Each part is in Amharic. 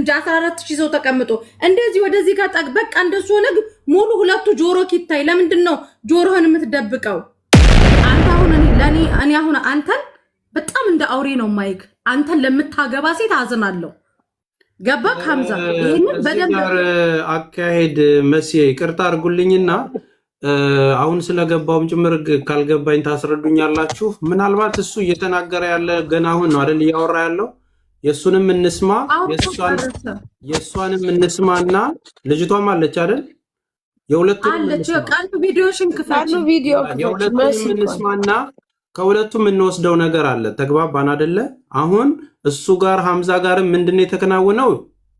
14,000 ሰው ተቀምጦ እንደዚህ ወደዚህ ጋር በቃ እንደሱ ሆነ። ሙሉ ሁለቱ ጆሮ ኪታይ ለምንድነው ጆሮህን የምትደብቀው? አንተ አሁን እኔ አሁን አንተን በጣም እንደ አውሬ ነው ማይክ። አንተን ለምታገባ ሴት አዝናለሁ። ገባ ካምዛ ይሄንን በደንብ አካሄድ መሲ ይቅርታ አድርጉልኝና አሁን ስለገባውም ጭምር ካልገባኝ ታስረዱኛላችሁ። ምናልባት እሱ እየተናገረ ያለ ገና አሁን ነው አይደል እያወራ ያለው። የሱንም እንስማ የሷንም እንስማና ልጅቷም አለች አይደል? የሁለቱም አለች። ቀኑ ቪዲዮሽን ክፈሉ ቪዲዮ የሁለቱም እንስማና ከሁለቱም እንወስደው ነገር አለ። ተግባባን አይደለ? አሁን እሱ ጋር ሐምዛ ጋርም ምንድነው የተከናወነው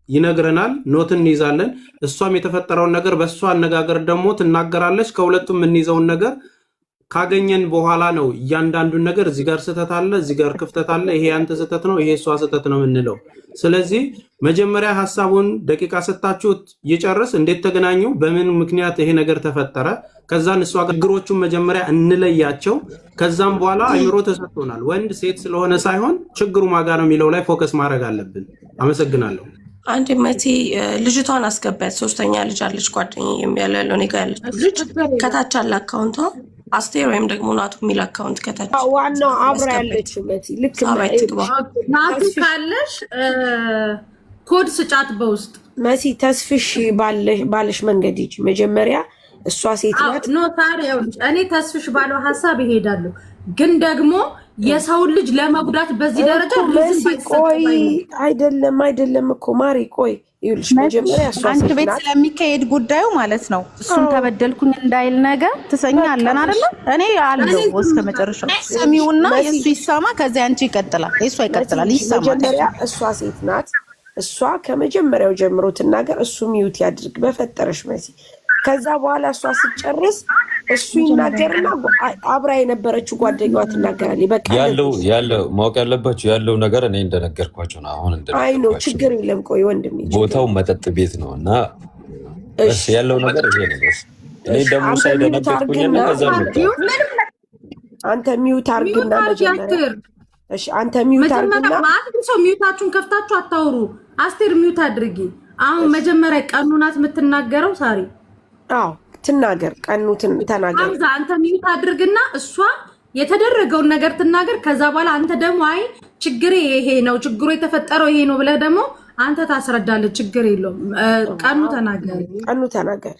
ይነግረናል። ኖት እንይዛለን። እሷም የተፈጠረውን ነገር በእሷ አነጋገር ደግሞ ትናገራለች። ከሁለቱም እንይዘውን ነገር ካገኘን በኋላ ነው እያንዳንዱን ነገር እዚህ ጋር ስህተት አለ፣ እዚህ ጋር ክፍተት አለ፣ ይሄ አንተ ስህተት ነው፣ ይሄ እሷ ስህተት ነው የምንለው። ስለዚህ መጀመሪያ ሐሳቡን ደቂቃ ሰጣችሁት ይጨርስ። እንዴት ተገናኙ? በምን ምክንያት ይሄ ነገር ተፈጠረ? ከዛን እሷ ችግሮቹን መጀመሪያ እንለያቸው። ከዛም በኋላ አይምሮ ተሰጥቶናል። ወንድ ሴት ስለሆነ ሳይሆን ችግሩ ማጋ ነው የሚለው ላይ ፎከስ ማድረግ አለብን። አመሰግናለሁ። አንድ መቲ ልጅቷን አስገባት። ሶስተኛ ልጅ አለች ጓደኛዬ የሚያለው እኔ ጋር ያለች ልጅ ከታች አለ አካውንቷ አስቴር ወይም ደግሞ ናቱ የሚል አካውንት ከታች ዋናው አብራ ያለች መቲ ልክ ናቱ ካለሽ ኮድ ስጫት በውስጥ መሲ ተስፍሽ ባለሽ መንገድ ሂጂ መጀመሪያ። እሷ ሴት ናት። ኖ ታዲያ እኔ ተስፍሽ ባለው ሐሳብ ይሄዳለሁ፣ ግን ደግሞ የሰውን ልጅ ለመጉዳት በዚህ ደረጃ ቆይ አይደለም እኮ ማሪ ቆይ ይልሽ መጀመሪያ እሷ አንተ ቤት ስለሚካሄድ ጉዳዩ ማለት ነው። እሱን ተበደልኩኝ እንዳይል ነገር ትሰኛለን አይደል? እኔ አለው እስከ መጨረሻው ሰሚውና የሱ ይሳማ፣ ከዚያ አንቺ ይቀጥላል፣ የሱ ይቀጥላል፣ ይሳማ። መጀመሪያ እሷ ሴት ናት። እሷ ከመጀመሪያው ጀምሮ ትናገር፣ እሱ ሚውት ያድርግ በፈጠረሽ መሲ። ከዛ በኋላ እሷ ስትጨርስ እሱ ይናገርና አብራ የነበረችው ጓደኛዋ ትናገራለች። በቃ ያለው ማወቅ ያለባችሁ ያለው ነገር እኔ እንደነገርኳችሁ ነው። አሁን አይ ነው ችግር የለም። ቆይ ወንድሜ ቦታው መጠጥ ቤት ነው እና እሺ ያለው ነገር ይሄ ነው። እኔ ደግሞ ሳይደነገርኩኝና ከዛ ነው አንተ ሚውት አርግና መጀመሪያ እሺ አንተ ሚውት አርግና ማለት ሰው ሚውታችሁን ከፍታችሁ አታውሩ። አስቴር ሚውት አድርጊ። አሁን መጀመሪያ ቀኑናት የምትናገረው ሳሪ አዎ ትናገር፣ ቀኑትን ተናገር። ሐምዛ አንተ ሚውት አድርግና እሷ የተደረገውን ነገር ትናገር። ከዛ በኋላ አንተ ደግሞ አይ ችግሬ ይሄ ነው፣ ችግሩ የተፈጠረው ይሄ ነው ብለህ ደግሞ አንተ ታስረዳለህ። ችግር የለውም። ቀኑ ተናገር።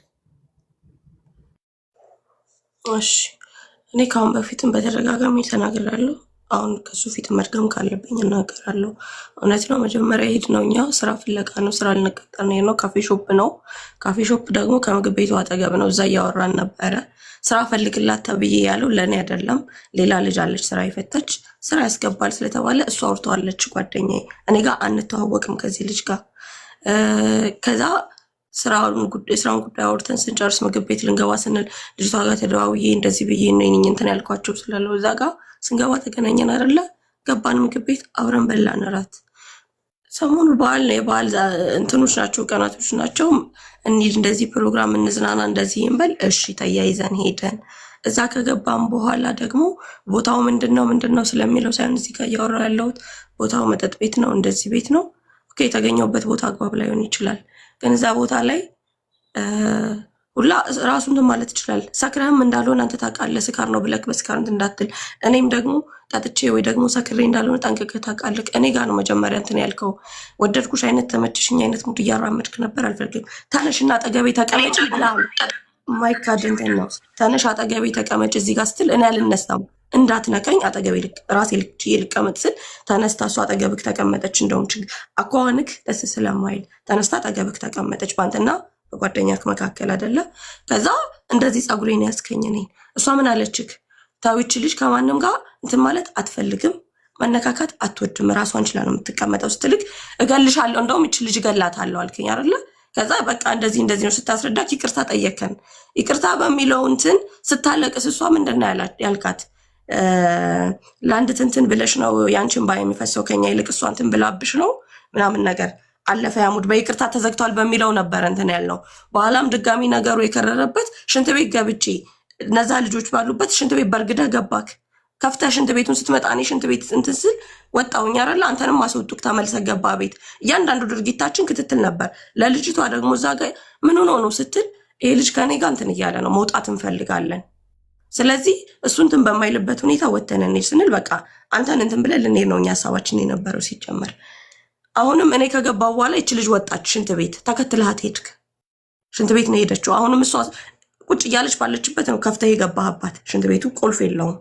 እሺ እኔ ካሁን በፊትም በተደጋጋሚ ተናግራለሁ። አሁን ከሱ ፊት መድገም ካለብኝ እናገራለሁ። እውነት ነው። መጀመሪያ ሄድ ነው እኛ ስራ ፍለጋ ነው፣ ስራ ልንቀጠር ነው። ካፌ ሾፕ ነው። ካፌ ሾፕ ደግሞ ከምግብ ቤቱ አጠገብ ነው። እዛ እያወራን ነበረ። ስራ ፈልግላት ተብዬ ያለው ለእኔ አይደለም፣ ሌላ ልጅ አለች ስራ የፈታች ስራ ያስገባል ስለተባለ እሱ አውርተዋለች ጓደኛዬ። እኔ ጋር አንተዋወቅም ከዚህ ልጅ ጋር። ከዛ ስራውን ጉዳይ አውርተን ስንጨርስ ምግብ ቤት ልንገባ ስንል ልጅቷ ጋር ተደዋውዬ እንደዚህ ብዬ ነኝ እንትን ያልኳቸው ስላለው እዛ ጋር ስንገባ ተገናኘን አይደለ? ገባን ምግብ ቤት አብረን በላን እራት። ሰሞኑ በዓል ነው፣ የበዓል እንትኖች ናቸው፣ ቀናቶች ናቸው። እንሂድ እንደዚህ ፕሮግራም እንዝናና እንደዚህ እንበል። እሺ ተያይዘን ሄደን እዛ ከገባን በኋላ ደግሞ ቦታው ምንድነው ስለሚለው ሳይሆን እዚህ ጋር እያወራሁ ያለሁት ቦታው መጠጥ ቤት ነው፣ እንደዚህ ቤት ነው። ኦኬ የተገኘውበት ቦታ አግባብ ላይሆን ይችላል፣ ግን እዛ ቦታ ላይ ሁላ ራሱን ማለት ይችላል። ሰክረህም እንዳልሆነ አንተ ታውቃለህ። ስካር ነው ብለህ በስካር እንዳትል። እኔም ደግሞ ጠጥቼ ወይ ደግሞ ሰክሬ እንዳልሆነ ጠንቅቀህ ታውቃለህ። እኔ ጋር ነው መጀመሪያ እንትን ያልከው። ወደድኩሽ አይነት ተመችሽኝ አይነት ሙድ እያራመድክ ነበር። አልፈልግም። ተነሽና አጠገቤ ተቀመጭ ብለሃል። ማይካድ እንትን ነው። ተነሽ አጠገቤ ተቀመጭ እዚህ ጋር ስትል እኔ አልነሳም። እንዳትነቀኝ አጠገቤ ራሴ ልቀመጥ ስል ተነስታ እሷ አጠገብክ ተቀመጠች። እንደውም አኳኋንክ ደስ ስለማይል ተነስታ አጠገብክ ተቀመጠች። ባንተና በጓደኛክ መካከል አይደለ? ከዛ እንደዚህ ጸጉሬን ያስከኝ ነኝ። እሷ ምን አለችክ? ታዊች ልጅ ከማንም ጋር እንትን ማለት አትፈልግም፣ መነካካት አትወድም፣ ራሷን ችላ ነው የምትቀመጠው ስትልክ እገልሻለሁ፣ እንደውም እቺ ልጅ እገላታለሁ አልከኝ አይደለ? ከዛ በቃ እንደዚህ ነው ስታስረዳክ ይቅርታ ጠየከን። ይቅርታ በሚለው እንትን ስታለቅስ እሷ ምንድነው ያልካት? ለአንድ ትንትን ብለሽ ነው ያንቺን ባይ የሚፈሰው ከኛ ይልቅ እሷ እንትን ብላብሽ ነው ምናምን ነገር አለፈ። ያሙድ በይቅርታ ተዘግቷል በሚለው ነበር እንትን ያልነው። በኋላም ድጋሚ ነገሩ የከረረበት ሽንት ቤት ገብቼ እነዛ ልጆች ባሉበት ሽንት ቤት በርግዳ ገባክ። ከፍተህ ሽንት ቤቱን ስትመጣ እኔ ሽንት ቤት እንትን ስል ወጣሁኝ አይደል? አንተንም አስወጡክ፣ ተመልሰህ ገባ ቤት። እያንዳንዱ ድርጊታችን ክትትል ነበር። ለልጅቷ ደግሞ እዛ ጋር ምን ሆኖ ነው ስትል ይሄ ልጅ ከኔ ጋር እንትን እያለ ነው፣ መውጣት እንፈልጋለን። ስለዚህ እሱ እንትን በማይልበት ሁኔታ ወተን እንሂድ ስንል በቃ አንተን እንትን ብለን ልንሄድ ነው እኛ ሀሳባችን የነበረው ሲጀመር። አሁንም እኔ ከገባው በኋላ ይች ልጅ ወጣች ሽንት ቤት፣ ተከትልሃት ሄድክ። ሽንት ቤት ነው ሄደችው። አሁንም እሷ ቁጭ እያለች ባለችበት ነው ከፍተህ የገባህባት። ሽንት ቤቱ ቁልፍ የለውም።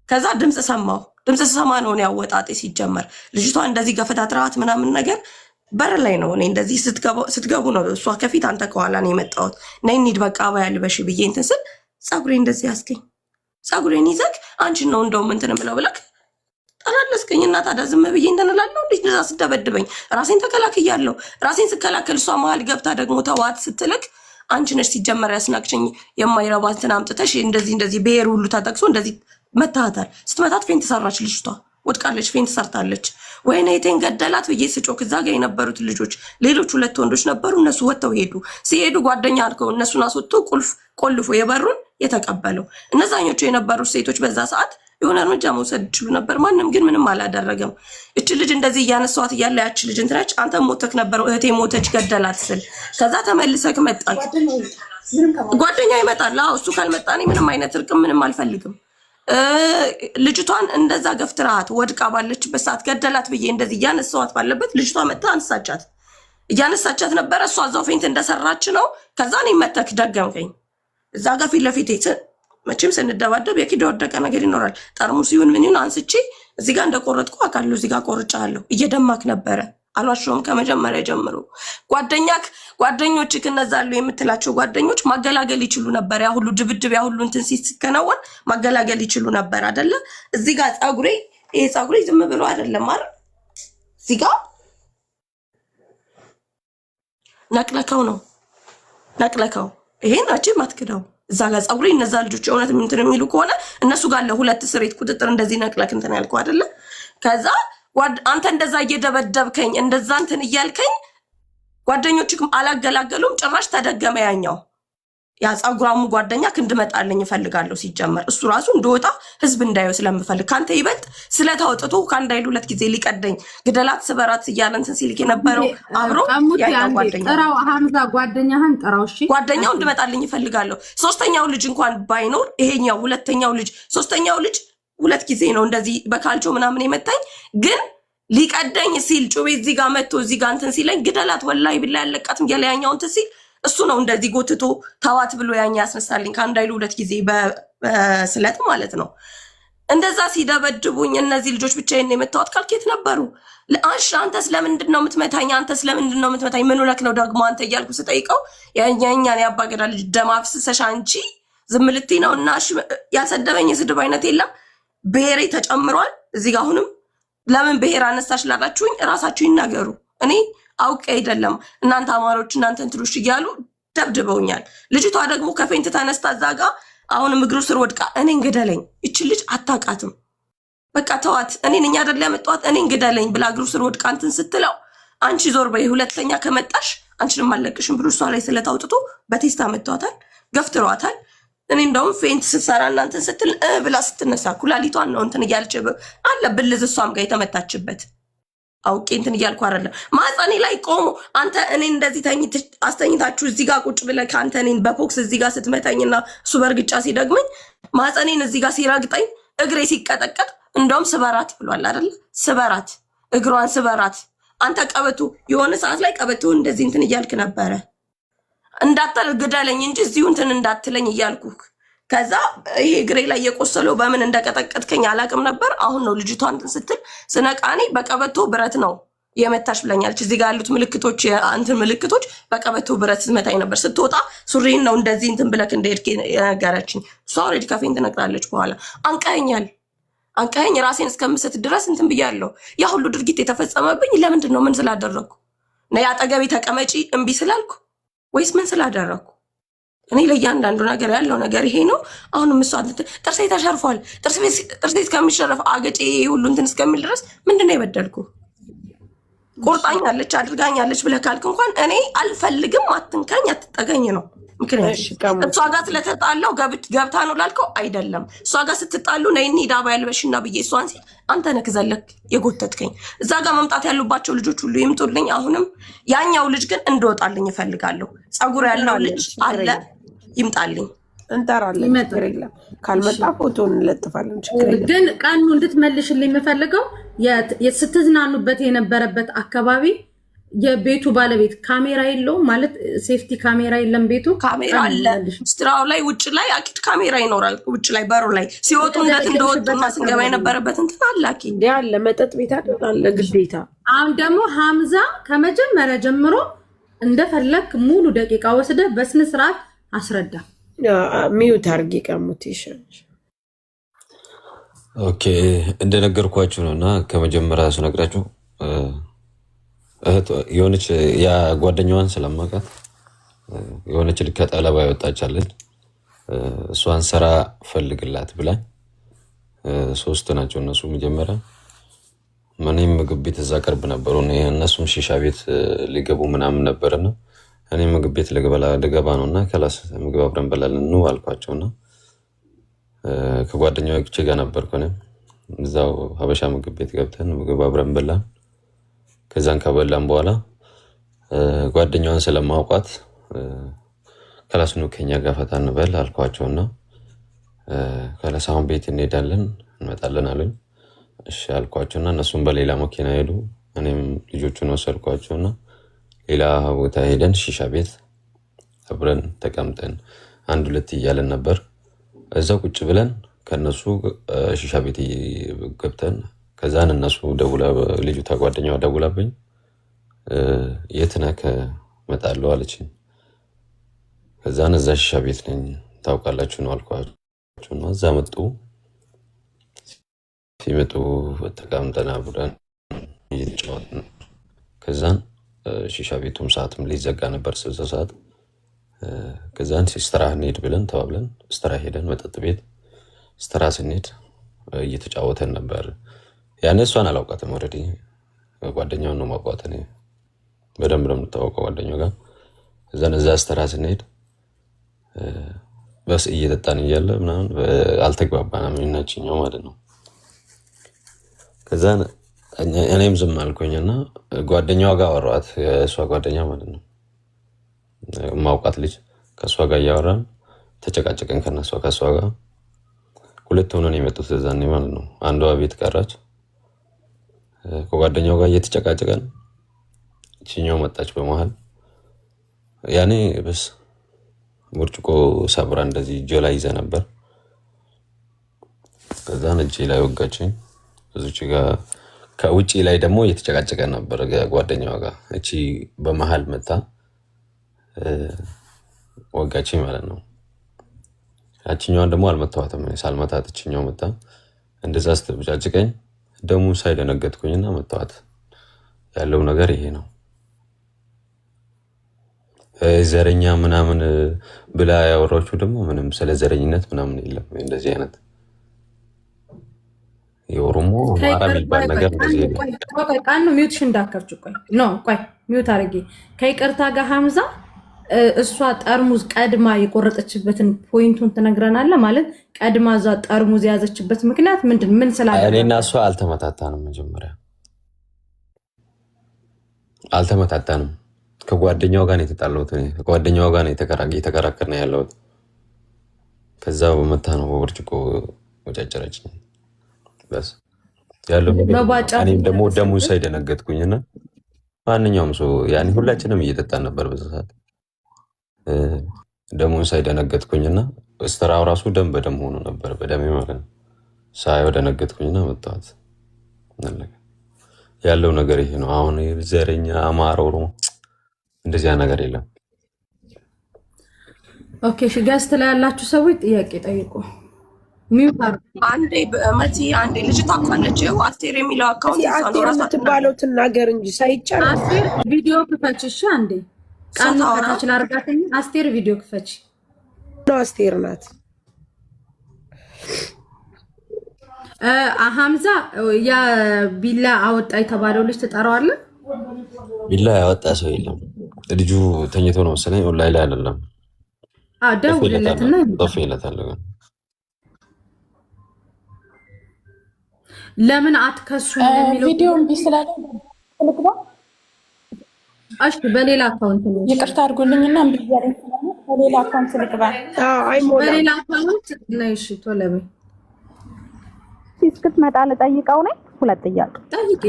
ከዛ ድምፅ ሰማሁ። ድምፅ ስሰማ ነው እኔ አወጣጤ ሲጀመር። ልጅቷ እንደዚህ ገፈታትራት ምናምን ነገር በር ላይ ነው። እኔ እንደዚህ ስትገቡ ነው እሷ ከፊት አንተ ከኋላ ነው የመጣሁት። ነይ እንሂድ በቃ አበያ ልበሽ ብዬ እንትን ስል ፀጉሬ እንደዚህ ያስገኝ። ፀጉሬን ይዘክ አንቺን ነው እንደውም እንትን ብለው ብለክ ጠላለስከኝ እና ታዲያ ዝም ብዬ እንትን እላለሁ? እንዴት እንደዛ ስደበድበኝ ራሴን ተከላክያለሁ። ራሴን ስከላከል እሷ መሀል ገብታ ደግሞ ተዋት ስትልክ አንቺ ነሽ ሲጀመር ያስናቅሽኝ የማይረባ እንትን አምጥተሽ እንደዚህ ብሔር ሁሉ ተጠቅሶ እንደዚህ መታታል። ስትመታት ፌንት ሰራች ልጅቷ፣ ወድቃለች፣ ፌንት ሰርታለች። ወይኔ የቴን ገደላት ብዬ ስጮክ እዛ ጋ የነበሩት ልጆች ሌሎች 2 ወንዶች ነበሩ። እነሱ ወጥተው ሄዱ። ሲሄዱ ጓደኛ አድርገው እነሱን አስወጥቶ ቁልፍ ቆልፎ የበሩን የተቀበለው። እነዛኞቹ የነበሩት ሴቶች በዛ ሰዓት የሆነ እርምጃ መውሰድ ይችሉ ነበር። ማንም ግን ምንም አላደረገም። እች ልጅ እንደዚህ እያነሷት እያለ ያች ልጅ እንትናች አንተ ሞተክ ነበር እህቴ ሞተች ገደላት ስል ከዛ ተመልሰክ መጣች። ጓደኛ ይመጣል። እሱ ካልመጣ እኔ ምንም አይነት እርቅም ምንም አልፈልግም። ልጅቷን እንደዛ ገፍትራት ወድቃ ባለችበት ሰዓት ገደላት ብዬ እንደዚህ እያነሳዋት ባለበት ልጅቷ መጣ አንሳቻት። እያነሳቻት ነበረ። እሷ እዛው ፌንት እንደሰራች ነው። ከዛ እኔ መተክ ደገምከኝ። እዛ ጋር ፊት ለፊት መቼም ስንደባደብ የኪድ ወደቀ ነገር ይኖራል። ጠርሙስ ይሁን ምን ይሁን አንስቼ እዚህ ጋር እንደቆረጥኩ አውቃለሁ። እዚህ ጋር ቆርጫለሁ። እየደማክ ነበረ። አልዋሸሁም። ከመጀመሪያ ጀምሮ ጓደኞችህ እነዛ አሉ የምትላቸው ጓደኞች ማገላገል ይችሉ ነበር። ያ ሁሉ ድብድብ ያ ሁሉ እንትን ሲከናወን ማገላገል ይችሉ ነበር አይደለ? እዚህ ጋር ይሄ ፀጉሬ ዝም ብሎ አይደለም አይደል? እዚህ ጋር ነቅለከው ይሄን አጭም አትክደው። እዛ ጋር ፀጉሬ እነዛ ልጆች እውነት እንትን የሚሉ ከሆነ እነሱ ጋር ለ2 ስሬት ቁጥጥር እንደዚህ ነቅለክ እንትን ያልኩ አይደለ? ከዛ አንተ እንደዛ እየደበደብከኝ እንደዛ እንትን እያልከኝ ጓደኞችም አላገላገሉም። ጭራሽ ተደገመ። ያኛው ያ ፀጉራሙ ጓደኛ እንድመጣልኝ እፈልጋለሁ። ሲጀመር እሱ ራሱ እንደወጣ ህዝብ እንዳየው ስለምፈልግ ካንተ ይበልጥ ስለታወጥቶ ካንዳ ይሉ 2 ጊዜ ሊቀደኝ ግደላት ስበራት እያለ እንትን ሲልክ የነበረው አብሮ ያኛው ጓደኛ ጥራው ሐምዛ ጓደኛህን ጥራው። እሺ ጓደኛው እንድመጣልኝ እፈልጋለሁ። ሶስተኛው ልጅ እንኳን ባይኖር ይሄኛው ሁለተኛው ልጅ ሶስተኛው ልጅ 2 ጊዜ ነው እንደዚህ በካልቾ ምናምን የመታኝ። ግን ሊቀደኝ ሲል ጩቤ እዚህ ጋር መጥቶ እዚህ ጋር እንትን ሲለኝ ግደላት ወላሂ ቢላ ያለቃትም ያለያኛው እንትን ሲል እሱ ነው እንደዚህ ጎትቶ ተዋት ብሎ ያኛ ያስነሳልኝ። ከአንድ አይሉ 2 ጊዜ በስለት ማለት ነው። እንደዛ ሲደበድቡኝ እነዚህ ልጆች ብቻዬን የመታወት ካልኬት ነበሩ። ለአሽ አንተ ስለምንድን ነው የምትመታኝ? አንተ ስለምንድን ነው የምትመታኝ? ምን ሆነክ ነው ደግሞ አንተ እያልኩ ስጠይቀው ያኛኛን ያባገዳ ልጅ ደም አፍስሰሽ አንቺ ዝም ልትይ ነው? እና ያልሰደበኝ የስድብ አይነት የለም። ብሔሬ ተጨምሯል እዚህ ጋር። አሁንም ለምን ብሔር አነሳሽ ላላችሁኝ እራሳችሁ ይናገሩ። እኔ አውቄ አይደለም። እናንተ አማሮች እናንተ እንትሉሽ እያሉ ደብድበውኛል። ልጅቷ ደግሞ ከፌንት ተነስታ እዛ ጋር አሁንም እግሩ ስር ወድቃ እኔን ግደለኝ፣ እቺ ልጅ አታውቃትም፣ በቃ ተዋት፣ እኔን እኛ አይደል ያመጣኋት፣ እኔን ግደለኝ ብላ እግሩ ስር ወድቃ እንትን ስትለው አንቺ ዞር በይ፣ ሁለተኛ ከመጣሽ አንቺንም አለቅሽም ብሎ እሷ ላይ ስለታውጥቶ በቴስታ መቷታል፣ ገፍትሯታል። እኔ እንደውም ፌንት ስትሰራ እናንተን ስትል ብላ ስትነሳ ኩላሊቷን ነው እንትን እያልች አለ ብልዝ እሷም ጋር የተመታችበት አውቄ እንትን እያልኩ አይደለም። ማህፀኔ ላይ ቆሞ አንተ እኔን እንደዚህ አስተኝታችሁ እዚህ ጋር ቁጭ ብለህ ከአንተ እኔን በፎክስ እዚህ ጋር ስትመታኝና እሱ በእርግጫ ሲደግመኝ ማህፀኔን እዚህ ጋር ሲረግጠኝ እግሬ ሲቀጠቀጥ እንደውም ስበራት ብሏል አይደለ? ስበራት፣ እግሯን ስበራት። አንተ ቀበቶ የሆነ ሰዓት ላይ ቀበቶ እንደዚህ እንትን እያልክ ነበረ እንዳትል ግደለኝ እንጂ እዚሁ እንትን እንዳትለኝ እያልኩ። ከዛ ይሄ እግሬ ላይ የቆሰለው በምን እንደቀጠቀጥከኝ አላቅም ነበር። አሁን ነው ልጅቷ እንትን ስትል ስነቃኔ በቀበቶ ብረት ነው የመታሽ ብለኛለች። እዚህ ጋር ያሉት ምልክቶች እንትን ምልክቶች በቀበቶ ብረት ስትመታኝ ነበር። ስትወጣ ሱሪን ነው እንደዚህ እንትን ብለክ እንደሄድክ የነገረችኝ። እሷ ኦልሬዲ ከፌን ትነግራለች። በኋላ አንቀኸኝ ራሴን እስከምስት ድረስ እንትን ብያለሁ። ያ ሁሉ ድርጊት የተፈጸመብኝ ለምንድን ነው? ምን ስላደረግኩ ነው? አጠገቤ ተቀመጪ እምቢ ስላልኩ ወይስ ምን ስላደረግኩ? እኔ ለእያንዳንዱ ነገር ያለው ነገር ይሄ ነው። አሁንም እሷ ጥርሴ ተሸርፏል፣ ጥርሴ እስከሚሸረፍ አገጬ ሁሉ እንትን እስከሚል ድረስ ምንድን ነው የበደልኩ? ቁርጣኛለች አድርጋኛለች ብለህ ካልክ እንኳን እኔ አልፈልግም፣ አትንካኝ፣ አትጠገኝ ነው ምክንያት እሷ ጋር ስለተጣላው ገብታ ነው ላልከው አይደለም። እሷ ጋር ስትጣሉ ነይ እንሂድ አባ ያልበሽና ብዬ እሷን ሲል አንተ ነህ ዘለክ የጎተትከኝ። እዛ ጋር መምጣት ያሉባቸው ልጆች ሁሉ ይምጡልኝ። አሁንም ያኛው ልጅ ግን እንደወጣልኝ እፈልጋለሁ። ፀጉር ያለው ልጅ አለ ይምጣልኝ። እንጠራለን። ችግር የለም። ካልመጣ ፎቶ እንለጥፋለን። ችግር የለም። ግን ቀኑ እንድትመልሽልኝ የምፈልገው ስትዝናኑበት የነበረበት አካባቢ የቤቱ ባለቤት ካሜራ የለውም ማለት ሴፍቲ ካሜራ የለም። ቤቱ ካሜራ አለ። ስትራው ላይ ውጭ ላይ አቂድ ካሜራ ይኖራል። ውጭ ላይ በሩ ላይ ሲወጡ እንደወጡና ስንገባ የነበረበት እንትን አላኪ እንዲ አለ። መጠጥ ቤት አለ ግዴታ። አሁን ደግሞ ሐምዛ ከመጀመሪያ ጀምሮ እንደፈለክ ሙሉ ደቂቃ ወስደ በስነ ስርዓት አስረዳ። ሚዩት አርጊ ቀሙት ይሻል። ኦኬ እንደነገርኳችሁ ነውና ከመጀመሪያ ስነግራችሁ የሆነች ያ ጓደኛዋን ስለማውቃት የሆነች ልክ ከጠለባ ይወጣቻለች። እሷን ስራ ፈልግላት ብላኝ 3 ናቸው እነሱ። መጀመሪያ እኔም ምግብ ቤት እዛ ቅርብ ነበሩ፣ እነሱም ሺሻ ቤት ሊገቡ ምናምን ነበርና እኔ ምግብ ቤት ልገባ ነውና ከላስ ምግብ አብረን በላለን ነው አልኳቸውና ከጓደኛዎቼ ጋር ነበርኩ። እኔም እዛው ሀበሻ ምግብ ቤት ገብተን ምግብ አብረን በላን። ከዛን ከበላን በኋላ ጓደኛዋን ስለማውቃት ከላስ ነው ከኛ ጋር ፈታ እንበል አልኳቸውና ከላስ አሁን ቤት እንሄዳለን እንመጣለን አሉኝ። እሺ አልኳቸውና እነሱም በሌላ መኪና ሄዱ። እኔም ልጆቹን ወሰድኳቸውና ሌላ ቦታ ሄደን ሺሻ ቤት አብረን ተቀምጠን 1-2 እያለን ነበር። እዛው ቁጭ ብለን ከነሱ ሺሻ ቤት ገብተን ከዛን እነሱ ልጅቷ ጓደኛዋ ደውላብኝ የት ነህ እመጣለሁ አለችኝ። ከዛን እዛ ሺሻ ቤት ነኝ ታውቃላችሁ ነው አልኳቸውና እዛ መጡ። ሲመጡ ተቀምጠን አብረን እየተጫወትን ከዛን ሺሻ ቤቱም ሰዓትም ሊዘጋ ነበር 60 ሰዓት። ከዛን ስትራ እንሂድ ብለን ተባብለን ስትራ ሄደን መጠጥ ቤት ስትራ ስንሄድ እየተጫወተን ነበር። ያኔ እሷን አላውቃትም። ኦልሬዲ ጓደኛውን ነው የማውቃት እኔ በደንብ ነው የምታወቀው ጓደኛው ጋር። ከዛን እዛ ስትራ ስንሄድ በስ እየጠጣን እያለ ምናምን አልተግባባንም እናችኛው ማለት ነው። ከዛን እኔም ዝም አልኩኝና ጓደኛዋ ጋር አወራኋት። የእሷ ጓደኛ ማለት ነው ማውቃት ልጅ ከእሷ ጋር እያወራን ተጨቃጨቀን። ከእሷ ጋር 2 ሆነን የመጡት እዛኔ ማለት ነው። አንዷ ቤት ቀራች። ከጓደኛው ጋር እየተጨቃጨቀን እቺኛው መጣች በመሃል። ያኔ በስ ብርጭቆ ሰብራ እንደዚህ እጄ ላይ ይዘ ነበር። ከዛን እጄ ላይ ወጋችኝ። እዚች ጋር ከውጪ ላይ ደግሞ እየተጨቃጨቀን ነበር ጓደኛዋ ጋር። እቺ በመሃል መጣ ወጋችኝ ማለት ነው። ያቺኛዋን ደግሞ አልመታዋትም። ሳልመታት እቺኛው መጣ። እንደዛ ስትጨቃጨቀኝ ደሙ ሳይደነገጥኩኝና መታዋት። ያለው ነገር ይሄ ነው። ዘረኛ ምናምን ብላ ያወራችሁ ደግሞ ምንም ስለ ዘረኝነት ምናምን የለም። እንደዚህ አይነት የኦሮሞ አማራ የሚባል ነገር እንደዚህ ቆይ ቃል ነው። ሚውትሽ እንዳከርቹ ቆይ ሚውት አድርጌ ከይቅርታ ጋር ሐምዛ እሷ ጠርሙዝ ቀድማ የቆረጠችበትን ፖይንቱን ትነግረናለህ። ማለት ቀድማ እዛ ጠርሙዝ የያዘችበት ምክንያት ምንድን ምን ስላለ? እኔና እሷ አልተመታታንም። መጀመሪያ አልተመታታንም። ከጓደኛው ጋር ነው የተጣላሁት። እኔ ከጓደኛው ጋር ነው የተከራከርን ያለሁት። ከዛ በመታ ነው በብርጭቆ ወጫጨረችኝ። በስ ያለው እኔም ደግሞ ደሙ ሳይደነገጥኩኝና ማንኛውም ሰው ያኔ ሁላችንም እየጠጣን ነበር በዛ ሰዓት። ደሙን ሳይደነገጥኩኝና ስትራው ራሱ ደም በደም ሆኖ ነበር በደሜ ማለት ነው። ሳይው ደነገጥኩኝና መጣሁት። ያለው ነገር ይሄ ነው። አሁን ዘረኛ አማራ ኦሮሞ እንደዚያ ነገር የለም። ኦኬ እሺ፣ ጋስት ላይ ያላችሁ ሰዎች ጥያቄ ጠይቁ። ሚውታር አንዴ በመቲ አንዴ ልጅቷ አቋለች። አስቴር የሚለው አካውንት አስቴር የምትባለው ትናገር እንጂ ሳይቻል አስቴር ቪዲዮ ክፈች። እሺ አንዴ ቃል ከታች ላርጋተኝ። አስቴር ቪዲዮ ክፈች። ነው አስቴር ናት። ሐምዛ ያ ቢላ አወጣ የተባለው ልጅ ትጠራዋለህ? ቢላ ያወጣ ሰው የለም። ልጁ ተኝቶ ነው መሰለኝ ኦንላይን ላይ አይደለም። ደውልለትና ጠፍለታለሁ። ለምን አትከሱም የሚለው ቪዲዮን ቢስላለ ልግባ። እሺ በሌላ አካውንት ነው። ይቅርታ አድርጉልኝና እምብያለኝ በሌላ አካውንት ልግባ። በሌላ አካውንት ነው። እሺ ቶሎ በይ። እስክትመጣ ልጠይቀው ነኝ። ሁለት ጥያቄ ጠይቂ።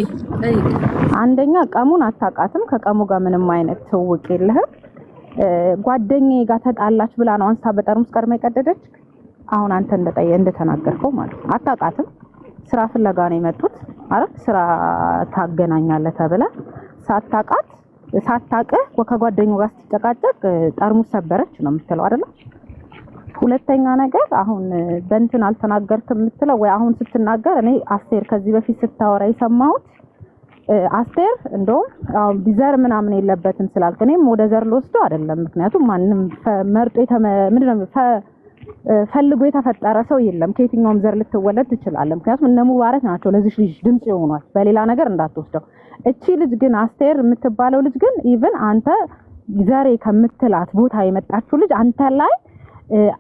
አንደኛ ቀሙን አታውቃትም፣ ከቀሙ ጋር ምንም አይነት ትውውቅ የለህም። ጓደኛዬ ጋር ተጣላች ብላ ነው አንስታ በጠርሙስ ቀድማ የቀደደች። አሁን አንተ እንደተናገርከው ማለት አታውቃትም። ስራ ፍለጋ ነው የመጡት አይደል? ስራ ታገናኛለህ ተብላ ሳታውቃት ሳታውቅህ ከጓደኛው ጋር ስትጨቃጨቅ ጠርሙስ ሰበረች ነው የምትለው አይደል? ሁለተኛ ነገር አሁን በእንትን አልተናገርክም የምትለው ወይ አሁን ስትናገር እኔ አስቴር ከዚህ በፊት ስታወራ የሰማሁት አስቴር እንደውም ቢዘር ምናምን የለበትም ስላልክ እኔም ወደ ዘር ልወስደው አይደለም። ምክንያቱም ማንም መርጦ ምንድነው ፈልጎ የተፈጠረ ሰው የለም። ከየትኛውም ዘር ልትወለድ ትችላለህ። ምክንያቱም እነ ሙባረክ ናቸው ለዚህ ልጅ ድምጽ ይሆናል። በሌላ ነገር እንዳትወስደው። እቺ ልጅ ግን አስቴር የምትባለው ልጅ ግን ኢቭን አንተ ዘሬ ከምትላት ቦታ የመጣችው ልጅ አንተ ላይ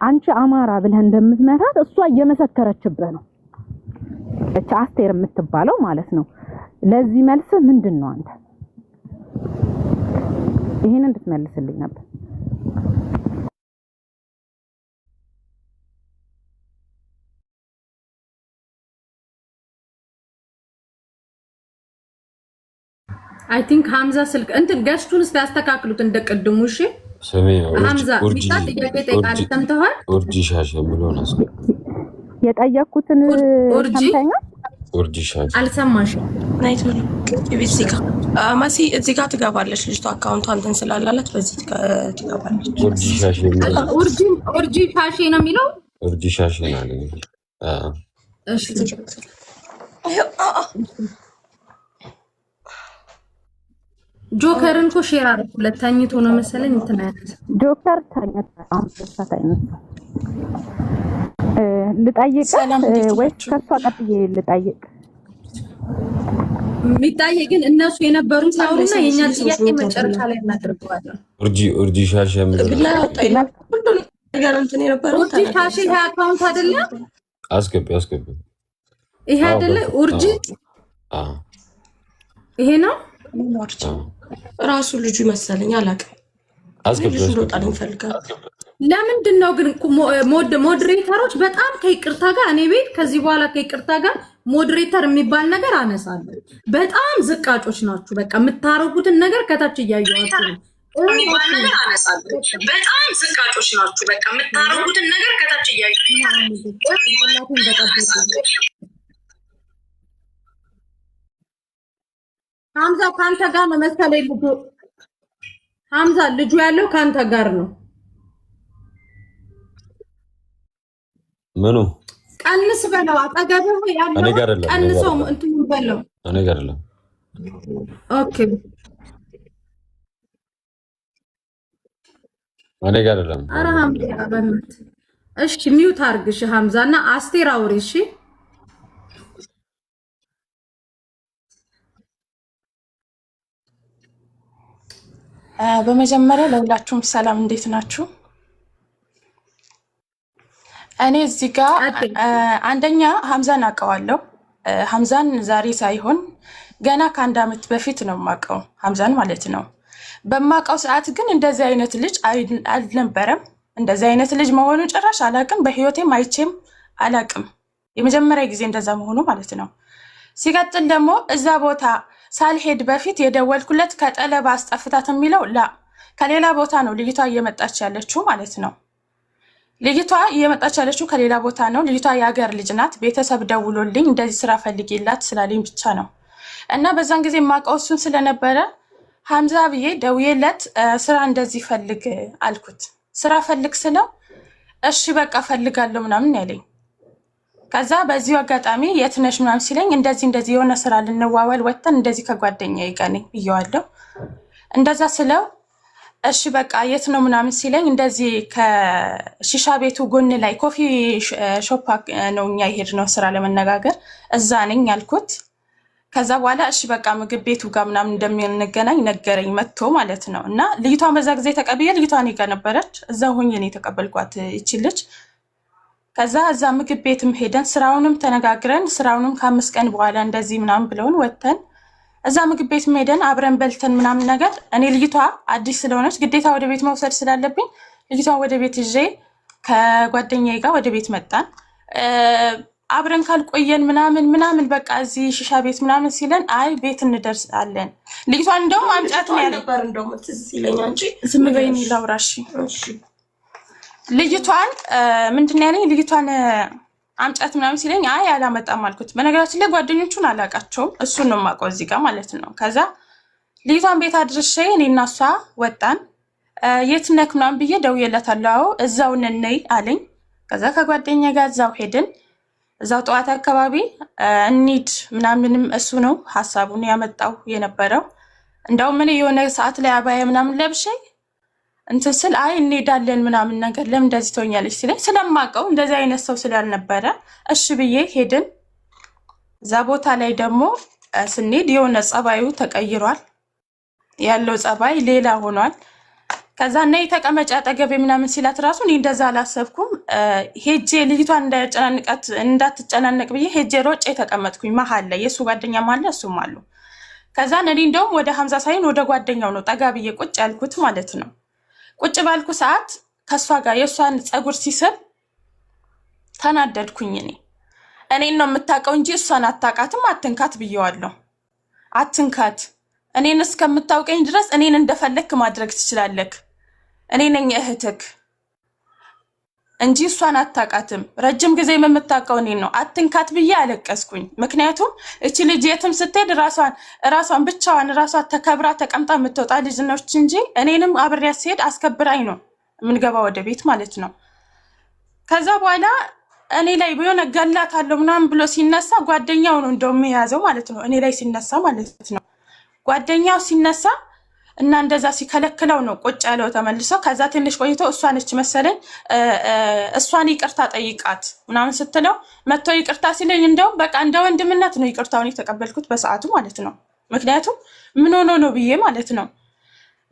አንቺ አማራ ብለህ እንደምትመታት እሷ እየመሰከረችብህ ነው። እቺ አስቴር የምትባለው ማለት ነው። ለዚህ መልስ ምንድነው? አንተ ይሄን እንድትመልስልኝ ነበር። አይ ቲንክ ሐምዛ ስልክ እንትን ገስቱን ያስተካክሉት እንደቀድሙ። እሺ ስሜ ሐምዛ ሚጣት ጥያቄ ሰምተዋል? ኡርጂ ሻሽ የሚለውን የጠየኩትን ሰምተኛ ኡርጂ ሻሽ አልሰማሽም? ናይት ነው እዚህ ጋር ማሲ እዚህ ጋር ትገባለች ልጅቷ አካውንቷ እንትን ስላላላት በዚህ ትገባለች። ኡርጂ ሻሽ የሚለው ኡርጂ ሻሽ ነው የሚለው ኡርጂ ሻሽ ነው አለ። እሺ ጆከርን እኮ ሼር አድርጉለት። ተኝቶ ነው መሰለኝ እንትን አይነት ጆከር ተኝቶ ልጠይቅ ወይስ ከሷ ቀጥዬ ልጠይቅ? የሚታይ ግን እነሱ የነበሩን ሳውሩና የኛ ጥያቄ መጨረሻ ላይ እናደርገዋለን። ኡርጂ ሻሽ የሚለው ኡርጂ ሻሽ ይሄ አካውንት አይደለ? አስገቢ ይሄ አይደለ ኡርጂ? ይሄ ነው ራሱ ልጁ መሰለኝ አላውቅም። አስገቢ ለምንድን ነው ግን ሞዴሬተሮች በጣም ከይቅርታ ጋር እኔ ቤት ከዚህ በኋላ ከይቅርታ ጋር ሞዴሬተር የሚባል ነገር አነሳለሁ። በጣም ዝቃጮች ናችሁ። በቃ የምታረጉትን ነገር ከታች እያየኋችሁ ነው። በጣም ዝቃጮች ናችሁ። በቃ የምታረጉትን ነገር ከታች እያየኋችሁ ሐምዛ ካንተ ጋር ነው መሰለኝ ልጁ። ሐምዛ ልጁ ያለው ካንተ ጋር ነው። ምኑ ቀንስ በለው። አጠገብህ ያለው ቀንሰው እንትን በለው። እኔ ጋር አይደለም። ኦኬ እኔ ጋር አይደለም። ኧረ ሐምዛ በእናትህ እሺ ሚውት አድርግሽ ሐምዛና አስቴር አውሪ እሺ። በመጀመሪያ ለሁላችሁም ሰላም፣ እንዴት ናችሁ? እኔ እዚህ ጋር አንደኛ ሐምዛን አውቀዋለሁ። ሐምዛን ዛሬ ሳይሆን ገና ከአንድ ዓመት በፊት ነው የማውቀው ሐምዛን ማለት ነው። በማውቀው ሰዓት ግን እንደዚህ አይነት ልጅ አልነበረም። እንደዚህ አይነት ልጅ መሆኑ ጭራሽ አላውቅም። በህይወቴም አይቼም አላውቅም። የመጀመሪያ ጊዜ እንደዛ መሆኑ ማለት ነው። ሲቀጥል ደግሞ እዛ ቦታ ሳልሄድ በፊት የደወልኩለት ከጠለባ አስጠፍታት የሚለው ከሌላ ቦታ ነው ልጅቷ እየመጣች ያለችው ማለት ነው። ልጅቷ እየመጣች ያለችው ከሌላ ቦታ ነው። ልጅቷ የሀገር ልጅ ናት። ቤተሰብ ደውሎልኝ እንደዚህ ስራ ፈልጊላት ስላለኝ ብቻ ነው። እና በዛን ጊዜ የማውቀው እሱን ስለነበረ ሐምዛ ብዬ ደውዬለት ስራ እንደዚህ ፈልግ አልኩት። ስራ ፈልግ ስለው እሺ በቃ ፈልጋለሁ ምናምን ያለኝ። ከዛ በዚሁ አጋጣሚ የት ነሽ ምናምን ሲለኝ እንደዚህ የሆነ ስራ ልንዋወል ወጥተን እንደዚህ ከጓደኛዬ ጋር ነኝ ብየዋለሁ። እንደዛ ስለው እሺ በቃ የት ነው ምናምን ሲለኝ እንደዚህ ከሺሻ ቤቱ ጎን ላይ ኮፊ ሾፕ ነው እኛ የሄድነው ስራ ለመነጋገር እዛ ነኝ ያልኩት። ከዛ በኋላ እሺ በቃ ምግብ ቤቱ ጋር ምናምን እንደምንገናኝ ነገረኝ መጥቶ ማለት ነው። እና ልጅቷን በዛ ጊዜ ተቀብዬ ልጅቷን ጋር ነበረች እዛ ሆኜ ነው የተቀበልኳት ይችልች። ከዛ እዛ ምግብ ቤትም ሄደን ስራውንም ተነጋግረን ስራውንም ከ5 ቀን በኋላ እንደዚህ ምናምን ብለውን ወተን እዛ ምግብ ቤት ሄደን አብረን በልተን ምናምን ነገር እኔ ልጅቷ አዲስ ስለሆነች ግዴታ ወደ ቤት መውሰድ ስላለብኝ ልጅቷን ወደ ቤት ይዤ ከጓደኛዬ ጋር ወደ ቤት መጣን። አብረን ካልቆየን ምናምን በቃ እዚህ ሽሻ ቤት ምናምን ሲለን አይ ቤት እንደርሳለን። ልጅቷን እንደውም አምጫት ነው ያለ ነበር እንደውም ትዝ ይለኛል እንጂ ዝም በይኝ ላውራሽ። ልጅቷን ምንድነው ያለኝ ልጅቷን አምጫት ምናምን ሲለኝ አይ አላመጣም አልኩት። በነገራችን ላይ ጓደኞቹን አላቃቸውም እሱን ነው የማውቀው እዚህ ጋር ማለት ነው። ከዛ ልጅቷን ቤት አድርሼ እኔና እሷ ወጣን። የት ነክ ምናምን ብዬ ደውዬለታለሁ። እዛው ነኝ አለኝ። ከዛ ከጓደኛ ጋር እዛው ሄድን። እዛው ጠዋት አካባቢ እንሂድ ምናምንም እሱ ነው ሐሳቡን ያመጣው የነበረው። እንደውም ምን የሆነ ሰዓት ላይ አባያ ምናምን ለብሼ እንትን ስል አይ እንሄዳለን ምናምን ነገር ለምን እንደዚህ ትሆኛለች ሲለኝ ስለማውቀው እንደዚህ አይነት ሰው ስላልነበረ እሺ ብዬ ሄድን። እዛ ቦታ ላይ ደግሞ ስንሄድ የሆነ ጸባዩ ተቀይሯል። ያለው ጸባይ ሌላ ሆኗል። ከዛ ነይ ተቀመጫ አጠገቤ ምናምን ሲላት ራሱ እኔ እንደዛ አላሰብኩም። ሄጄ ልጅቷን እንዳትጨናነቅ ብዬ ሄጄ ሮጬ ተቀመጥኩኝ መሀል ላይ የእሱ ጓደኛም አለ እሱም አሉ። ከዛ እኔ እንደውም ወደ 50 ሳይን ወደ ጓደኛው ነው ጠጋ ብዬ ቁጭ ያልኩት ማለት ነው። ቁጭ ባልኩ ሰዓት ከሷ ጋር የሷን ጸጉር ሲስብ ተናደድኩኝ። እኔን ነው የምታውቀው እንጂ እሷን አታውቃትም፣ አትንካት ብየዋለሁ። አትንካት፣ እኔን እስከምታውቀኝ ድረስ እኔን እንደፈለክ ማድረግ ትችላለክ። እኔ ነኝ እህትክ እንጂ እሷን አታውቃትም። ረጅም ጊዜ የምታውቀው እኔን ነው። አትንካት ብዬ አለቀስኩኝ። ምክንያቱም እቺ ልጅ የትም ስትሄድ ራሷን ብቻዋን ተከብራ ተቀምጣ የምትወጣ ልጅ ነች እንጂ እኔንም አብሬያት ስሄድ አስከብራኝ ነው የምንገባ ወደ ቤት ማለት ነው። ከዛ በኋላ እኔ ላይ የሆነ ገላታለሁ ምናምን ብሎ ሲነሳ ጓደኛው ነው እንደውም የያዘው ማለት ነው። እኔ ላይ ሲነሳ ማለት ነው። ጓደኛው ሲነሳ እና እንደዛ ሲከለክለው ነው ቁጭ ያለው ተመልሶ። ከዛ ትንሽ ቆይቶ እሷን እች መሰለኝ እሷን ይቅርታ ጠይቃት ምናምን ስትለው መጥቶ ይቅርታ ሲለኝ እንደውም በቃ እንደ ወንድምነት ነው ይቅርታውን የተቀበልኩት በሰዓቱ ማለት ነው። ምክንያቱም ምን ሆኖ ነው ብዬ ማለት ነው።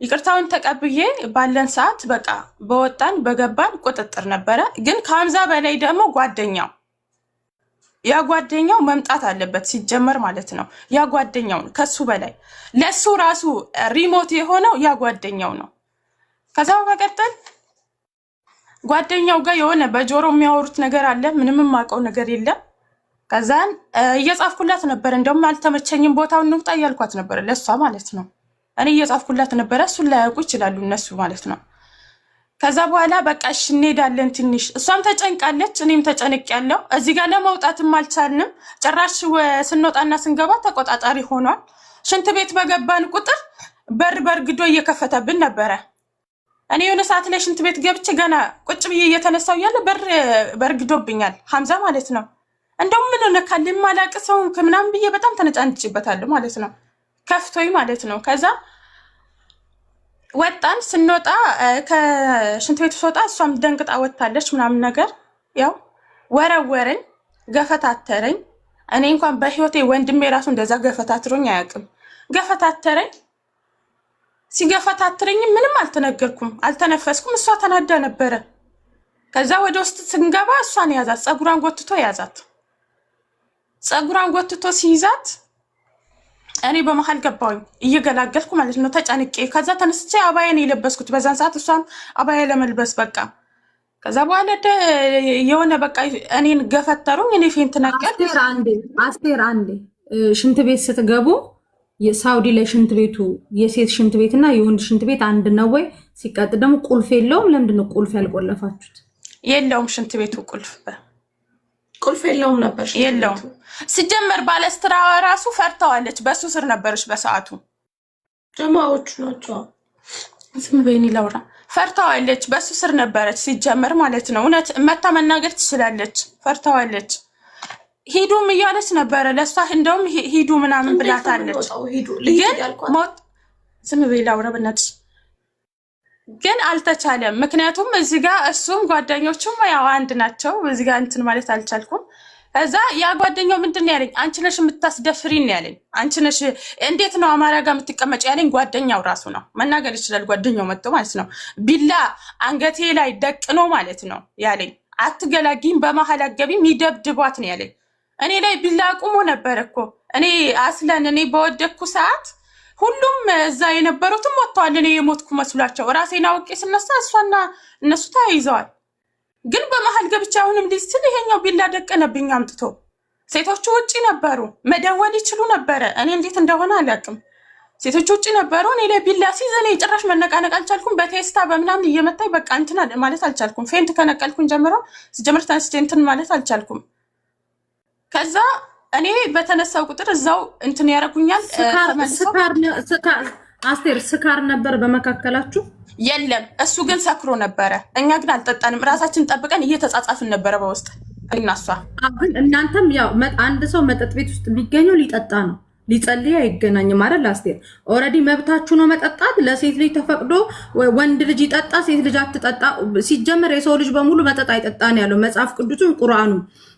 ይቅርታውን ተቀብዬ ባለን ሰዓት በቃ በወጣን በገባን ቁጥጥር ነበረ። ግን ከ50 በላይ ደግሞ ያ ጓደኛው መምጣት አለበት ሲጀመር ማለት ነው። ያ ጓደኛው ከሱ በላይ ለሱ ራሱ ሪሞት የሆነው ያ ጓደኛው ነው። ከዛ በመቀጠል ጓደኛው ጋር የሆነ በጆሮ የሚያወሩት ነገር አለ። ምንም የማውቀው ነገር የለም። ከዛን እየጻፍኩላት ነበር። እንደውም አልተመቸኝም ቦታውን እንውጣ እያልኳት ነበር ለሷ ማለት ነው። እኔ እየጻፍኩላት ነበረ። እሱን ላያውቁ ይችላሉ እነሱ ማለት ነው። ከዛ በኋላ በቃ እሺ እንሄዳለን ትንሽ። እሷም ተጨንቃለች፣ እኔም ተጨንቄያለሁ። እዚህ ጋር ለመውጣትም አልቻልንም። ጭራሽ ስንወጣና ስንገባ ተቆጣጣሪ ሆኗል። ሽንት ቤት በገባን ቁጥር በርግዶ እየከፈተብን ነበረ። እኔ የሆነ ሰዓት ላይ ሽንት ቤት ገብቼ ገና ቁጭ ብዬ እየተነሳው እያለ በርግዶብኛል ሐምዛ ማለት ነው። እንደውም ምን ሆነ ካለ ማላቅ ሰው ከምናምን ብዬ በጣም ተነጫንጭበታለሁ ማለት ነው። ከፍቶኝ ማለት ነው። ከዛ ወጣን። ስንወጣ ከሽንት ቤት ስወጣ እሷም ደንግጣ ወጣለች ምናምን ነገር ያው ወረወረኝ፣ ገፈታተረኝ። እኔ እንኳን በህይወቴ ወንድሜ ራሱ እንደዛ ገፈታትሮኝ አያውቅም። ገፈታተረኝ። ሲገፈታትረኝ ምንም አልተነገርኩም፣ አልተነፈስኩም። እሷ ተናዳ ነበረ። ከዛ ወደ ውስጥ ስንገባ እሷን ያዛት፣ ጸጉሯን ጎትቶ ያዛት። ጸጉሯን ጎትቶ ሲይዛት እኔ በመሃል ገባሁኝ እየገላገልኩ ማለት ነው ተጨንቄ። ከዛ ተነስቼ አባያን የለበስኩት በዛን ሰዓት እሷን አባያ ለመልበስ በቃ። ከዛ በኋላ የሆነ በቃ እኔን ገፈተሩኝ። እኔ ፌንት ነገር አስቴር አንዴ ሽንት ቤት ስትገቡ የሳውዲ ላይ ሽንት ቤቱ የሴት ሽንት ቤትና የወንድ ሽንት ቤት አንድ ነው ወይ? ሲቀጥ ደግሞ ቁልፍ የለውም። ለምንድን ነው ቁልፍ ያልቆለፋችሁት? የለውም ሽንት ቤቱ ቁልፍ የለውም ነበር። የለውም ሲጀመር ባለስትራ ራሱ ፈርተዋለች። በሱ ስር ነበረች በሰዓቱ። ጀማዎቹ ናቸው። ዝም በይኒ ላውራ። ፈርተዋለች፣ በሱ ስር ነበረች ሲጀመር ማለት ነው። እውነት መታ መናገር ትችላለች። ፈርተዋለች። ሂዱም እያለች ነበረ ለሷ። እንደውም ሂዱ ምናምን ብላታለች። ግን ሞት ዝም በይ ላውራ በእናትሽ። ግን አልተቻለም። ምክንያቱም እዚህ ጋር እሱም ጓደኞቹም ያው አንድ ናቸው። እዚህ ጋር እንትን ማለት አልቻልኩም። እዛ ያ ጓደኛው ምንድን ነው ያለኝ? አንቺ ነሽ የምታስደፍሪን ያለኝ። አንቺ ነሽ እንዴት ነው አማራ ጋር የምትቀመጭ ያለኝ ጓደኛው ራሱ ነው። መናገር ይችላል ጓደኛው መጥቶ ማለት ነው። ቢላ አንገቴ ላይ ደቅኖ ማለት ነው ያለኝ። አትገላጊም፣ በመሀል አገቢም፣ ይደብድቧት ነው ያለኝ። እኔ ላይ ቢላ አቁሞ ነበር እኮ እኔ አስለን እኔ በወደኩ ሰዓት ሁሉም እዛ የነበሩትም ወጥተዋል። እኔ የሞትኩ መስሏቸው ራሴን አውቄ ስነሳ እሷና እነሱ ተያይዘዋል። ግን በመሀል ገብቻ አሁንም ልጅ ስል ይሄኛው ቢላ ደቀነብኝ አምጥቶ። ሴቶቹ ውጪ ነበሩ፣ መደወል ይችሉ ነበረ። እኔ እንዴት እንደሆነ አላውቅም። ሴቶቹ ውጪ ነበሩ። እኔ ላይ ቢላ ሲይዝ እኔ ጭራሽ መነቃነቅ አልቻልኩም። በቴስታ በምናምን እየመታኝ በቃ እንትን ማለት አልቻልኩም። ፌንት ከነቀልኩኝ ጀምሮ ስጀምር ተነስቼ እንትን ማለት አልቻልኩም። ከዛ እኔ በተነሳው ቁጥር እዛው እንትን ያረጉኛል። አስቴር ስካር ነበር በመካከላችሁ? የለም፣ እሱ ግን ሰክሮ ነበረ። እኛ ግን አልጠጣንም። ራሳችን ጠብቀን እየተጻጻፍን ነበረ በውስጥ እናሷ። ግን እናንተም ያው አንድ ሰው መጠጥ ቤት ውስጥ የሚገኘው ሊጠጣ ነው፣ ሊጸልይ አይገናኝም አይደል አስቴር? ኦልሬዲ መብታችሁ ነው መጠጣት። ለሴት ልጅ ተፈቅዶ ወንድ ልጅ ይጠጣ፣ ሴት ልጅ አትጠጣ። ሲጀመር የሰው ልጅ በሙሉ መጠጥ አይጠጣ ነው ያለው መጽሐፍ ቅዱስም ቁርአኑ።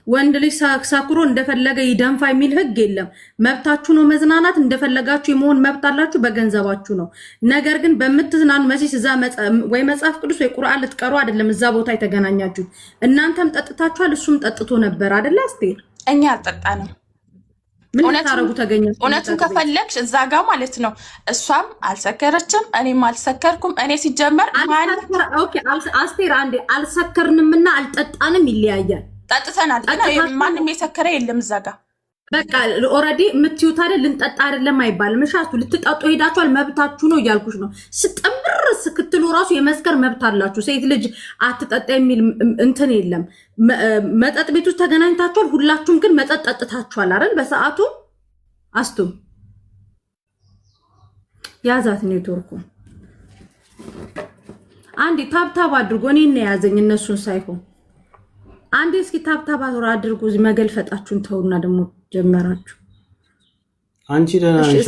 ወንድ ልጅ ሰክሮ እንደፈለገ ይደንፋ የሚል ህግ የለም። መብታችሁ ነው መዝናናት፣ እንደፈለጋችሁ የመሆን መብት አላችሁ፣ በገንዘባችሁ ነው። ነገር ግን በምትዝናኑ መቼስ እዛ ወይ መጽሐፍ ቅዱስ ወይ ቁርአን ልትቀሩ አይደለም እዛ ቦታ የተገናኛችሁት። እናንተም ጠጥታችኋል፣ እሱም ጠጥቶ ነበር አይደል አስቴር? እኛ አልጠጣንም። ምን ታረጉ ተገኘ? እውነቱን ከፈለግሽ እዛ ጋር ማለት ነው። እሷም አልሰከረችም፣ እኔም አልሰከርኩም። እኔ ሲጀመር አስቴር አንዴ አልሰከርንምና አልጠጣንም ይለያያል። ጠጥተናል፣ ማንም የሰከረ የለም እዛ ጋር። በቃ ኦልሬዲ የምትዩት አይደል? ልንጠጣ አይደለም አይባልም። እሻቱ ልትጠጡ ሄዳችኋል፣ መብታችሁ ነው እያልኩሽ ነው። ስጠምር ስክትሉ ራሱ የመስከር መብት አላችሁ። ሴት ልጅ አትጠጣ የሚል እንትን የለም። መጠጥ ቤት ውስጥ ተገናኝታችኋል፣ ሁላችሁም ግን መጠጥ ጠጥታችኋል አይደል? በሰዓቱ አስቱ ያዛት ኔትወርኩ። አንዴ ታብታብ አድርጎ እኔን የያዘኝ እነሱን ሳይሆን አንዴ እስኪ ታብታብ አድርጉ። መገልፈጣችሁን ተውና ደግሞ ጀመራችሁ። አንቺ ደህና ነሽ?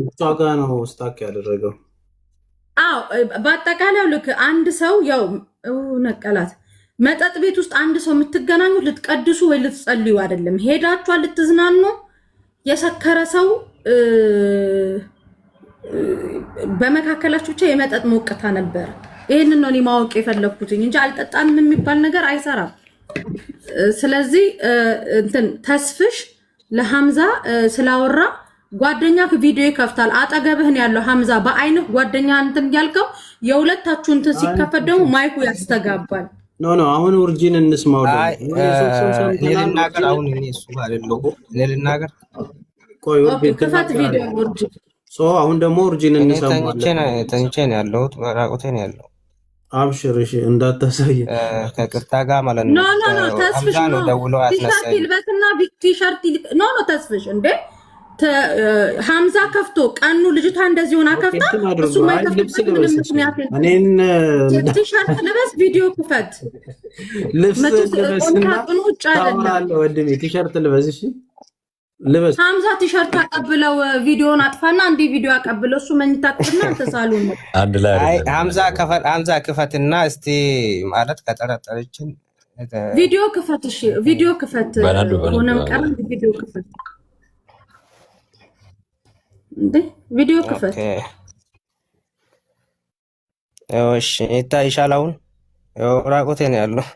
እሷ ጋ ነው ስታክ ያደረገው። አዎ በአጠቃላይ ልክ አንድ ሰው ያው ነቀላት። መጠጥ ቤት ውስጥ አንድ ሰው የምትገናኙ ልትቀድሱ ወይ ልትጸልዩ አይደለም። ሄዳችኋል ልትዝናኑ። የሰከረ ሰው በመካከላችሁ ብቻ የመጠጥ ሞቅታ ነበር። ይሄንን ነው እኔ ማወቅ የፈለኩት እንጂ አልጠጣንም የሚባል ነገር አይሰራም። ስለዚህ እንትን ተስፍሽ ለሐምዛ ስላወራ ጓደኛ ቪዲዮ ይከፍታል። አጠገብህን ያለው ሐምዛ በአይንህ ጓደኛ እንትን ያልከው የሁለታችሁ እንትን ሲከፈት ደግሞ ማይኩ ያስተጋባል። ኖ አሁን ኡርጂን እንስማው። ልናገር አሁን እኔ እሱ ጋር አይደለሁ ልናገር። ቆይ ኡርጂን ክፈት ቪዲዮ ኡርጂን። አሁን ደግሞ ኡርጂን እንሰማው። ተንቼ ነው ያለሁት፣ ራቁቴ ነው ያለው። አብሽር እሺ፣ እንዳታሳይ ከቅርታ ጋር ማለት ነው። ኖ ተስፍሽ ነው ደውሎ ያስነሳኝ። ይልበስና ቲሸርት ኖ ተስፍሽ እንዴ ሐምዛ ከፍቶ ቀኑ ልጅቷ እንደዚህ ሆና ከፍታ እሱ ልብስ ልበስ፣ እኔን ቲሸርት ልበስ፣ ቪዲዮ ክፈት፣ ልብስ ልበስና ታውላለህ ወንድሜ፣ ቲሸርት ልበስ። እሺ ልበስ። ሐምዛ ቲሸርት አቀብለው ቪዲዮን አጥፋና አንዴ ቪዲዮ አቀብለው እሱ መኝታ ክፍልና ተሳሉ ነው አንድ ላይ አይደለም። ሐምዛ ክፈትና እስቲ ማለት ከጠረጠረችን ቪዲዮ ክፈት። እሺ ቪዲዮ ክፈት፣ ሆነም ቀር ቪዲዮ ክፈት እንዴ ቪዲዮ ክፈት። እሺ ይታይሻል። አሁን ራቁቴ ነው ያለው።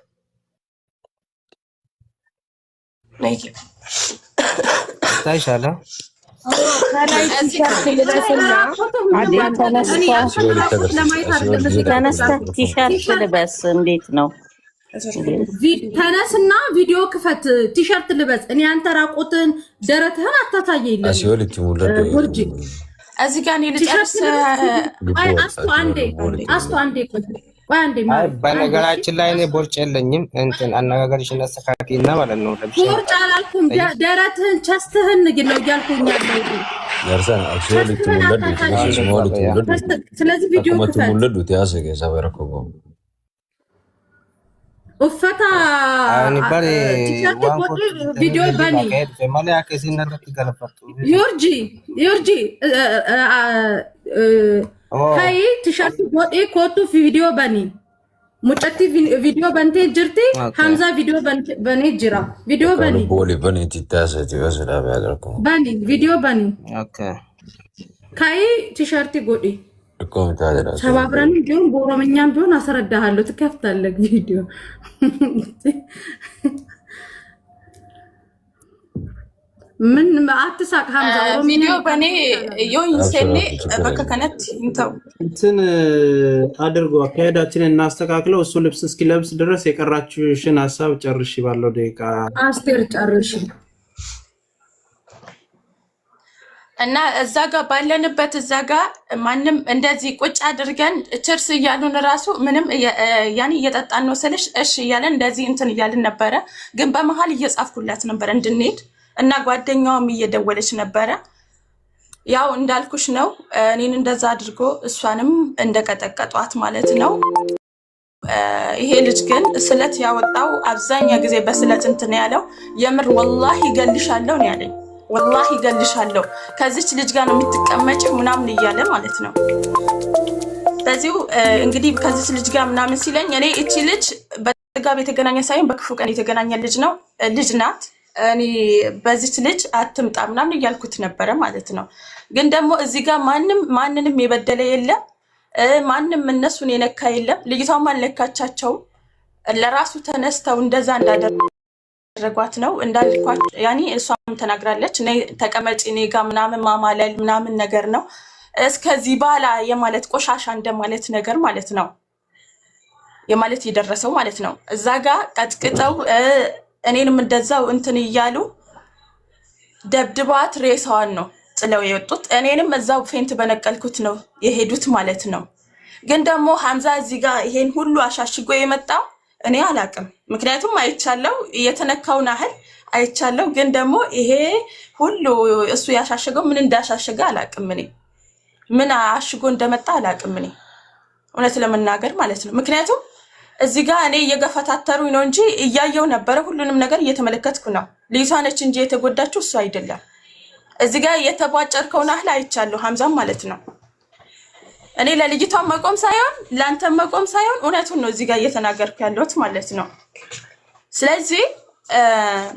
ይታይሻል። ተነስተህ ቲሸርት ልበስ። እንዴት ነው? ተነስና ቪዲዮ ክፈት፣ ቲሸርት ልበስ። እኔ አንተ ራቆትን ደረትህን አታሳየኝ። ጉርጂ እዚህ ጋር እኔ ልጨርስ። በነገራችን ላይ እኔ ቦርጭ የለኝም። እንትን አነጋገርሽን አስተካክልና ማለት ነው። ቦርጭ አላልኩም፣ ደረትህን ቸስትህን ነው እያልኩኝ ያለው። ስለዚህ ቪዲዮ ክፈት። ኡፈታ ቪዲዮ በኒ ዮርጂ ሀይ ቲሸርት ቦጤ ኮቱ ቪዲዮ በኒ ሙጨቲ ቪዲዮ በንቴ ጅርቲ ሐምዛ ቪዲዮ በኔ ጅራ ቪዲዮ በኒ ቦሊ በኒ ትታሰቲ ወሰዳ ያደርኩ በኒ ቪዲዮ በኒ ኦኬ ካይ ቲሸርቲ ጎዲ ኮሜንት አደራ ሰባብረን ቢሆን በኦሮምኛም ቢሆን አስረዳሃለሁ። ትከፍታለህ ቪዲዮ ምን አትሳቅ ሐምዛ ቪዲዮ በኔ ዮይንሴኔ በከከነት እንተው እንትን አድርጎ አካሄዳችንን እናስተካክለው። እሱ ልብስ እስኪለብስ ድረስ የቀራችሁሽን ሐሳብ ጨርሺ ባለው ደቂቃ አስቴር ጨርሺ እና እዛ ጋር ባለንበት እዛ ጋር ማንም እንደዚህ ቁጭ አድርገን ችርስ እያሉን ራሱ ምንም ያኔ እየጠጣን ነው ስልሽ እሺ እያለን እንደዚህ እንትን እያልን ነበረ። ግን በመሀል እየጻፍኩላት ነበር እንድንሄድ እና ጓደኛዋም እየደወለች ነበረ። ያው እንዳልኩሽ ነው እኔን እንደዛ አድርጎ እሷንም እንደቀጠቀጧት ማለት ነው። ይሄ ልጅ ግን ስለት ያወጣው አብዛኛው ጊዜ በስለት እንትን ያለው የምር ወላሂ ይገልሻለሁ ነው ያለኝ። ወላሂ ይገልሻለሁ ከዚች ልጅ ጋር ነው የምትቀመጪው ምናምን እያለ ማለት ነው። በዚሁ እንግዲህ ከዚች ልጅ ጋር ምናምን ሲለኝ እኔ እቺ ልጅ በጥጋብ የተገናኘ ሳይሆን በክፉ ቀን የተገናኘ ልጅ ናት። እኔ በዚች ልጅ አትምጣ ምናምን እያልኩት ነበረ ማለት ነው። ግን ደግሞ እዚህ ጋር ማንንም የበደለ የለም፣ ማንም እነሱን የነካ የለም። ልጅቷም አልነካቻቸውም። ለራሱ ተነስተው እንደዛ እንዳደረጓት ነው እንዳልኳቸው። ያኔ እሷም ተናግራለች እኔ ተቀመጪ እኔ ጋር ምናምን ማማለል ምናምን ነገር ነው። እስከዚህ ባላ የማለት ቆሻሻ እንደማለት ነገር ማለት ነው የማለት የደረሰው ማለት ነው። እዛ ጋር ቀጥቅጠው እኔንም እንደዛው እንትን እያሉ ደብድባት ሬሳዋን ነው ጥለው የወጡት። እኔንም እዛው ፌንት በነቀልኩት ነው የሄዱት ማለት ነው። ግን ደግሞ ሐምዛ እዚህ ጋር ይሄን ሁሉ አሻሽጎ የመጣው እኔ አላቅም። ምክንያቱም አይቻለው የተነካውን ያህል አይቻለው። ግን ደግሞ ይሄ ሁሉ እሱ ያሻሸገው ምን እንዳሻሸገ አላቅም። እኔ ምን አሽጎ እንደመጣ አላቅም። እኔ እውነት ለመናገር ማለት ነው። ምክንያቱም እዚህ ጋር እኔ እየገፈታተሩኝ ነው እንጂ እያየው ነበረ። ሁሉንም ነገር እየተመለከትኩ ነው። ልጅቷ ነች እንጂ የተጎዳችው እሱ አይደለም። እዚህ ጋር የተቧጨርከውን ያህል አይቻለሁ ሐምዛም ማለት ነው። እኔ ለልጅቷ መቆም ሳይሆን ለአንተ መቆም ሳይሆን እውነቱን ነው እዚህ ጋር እየተናገርኩ ያለሁት ማለት ነው። ስለዚህ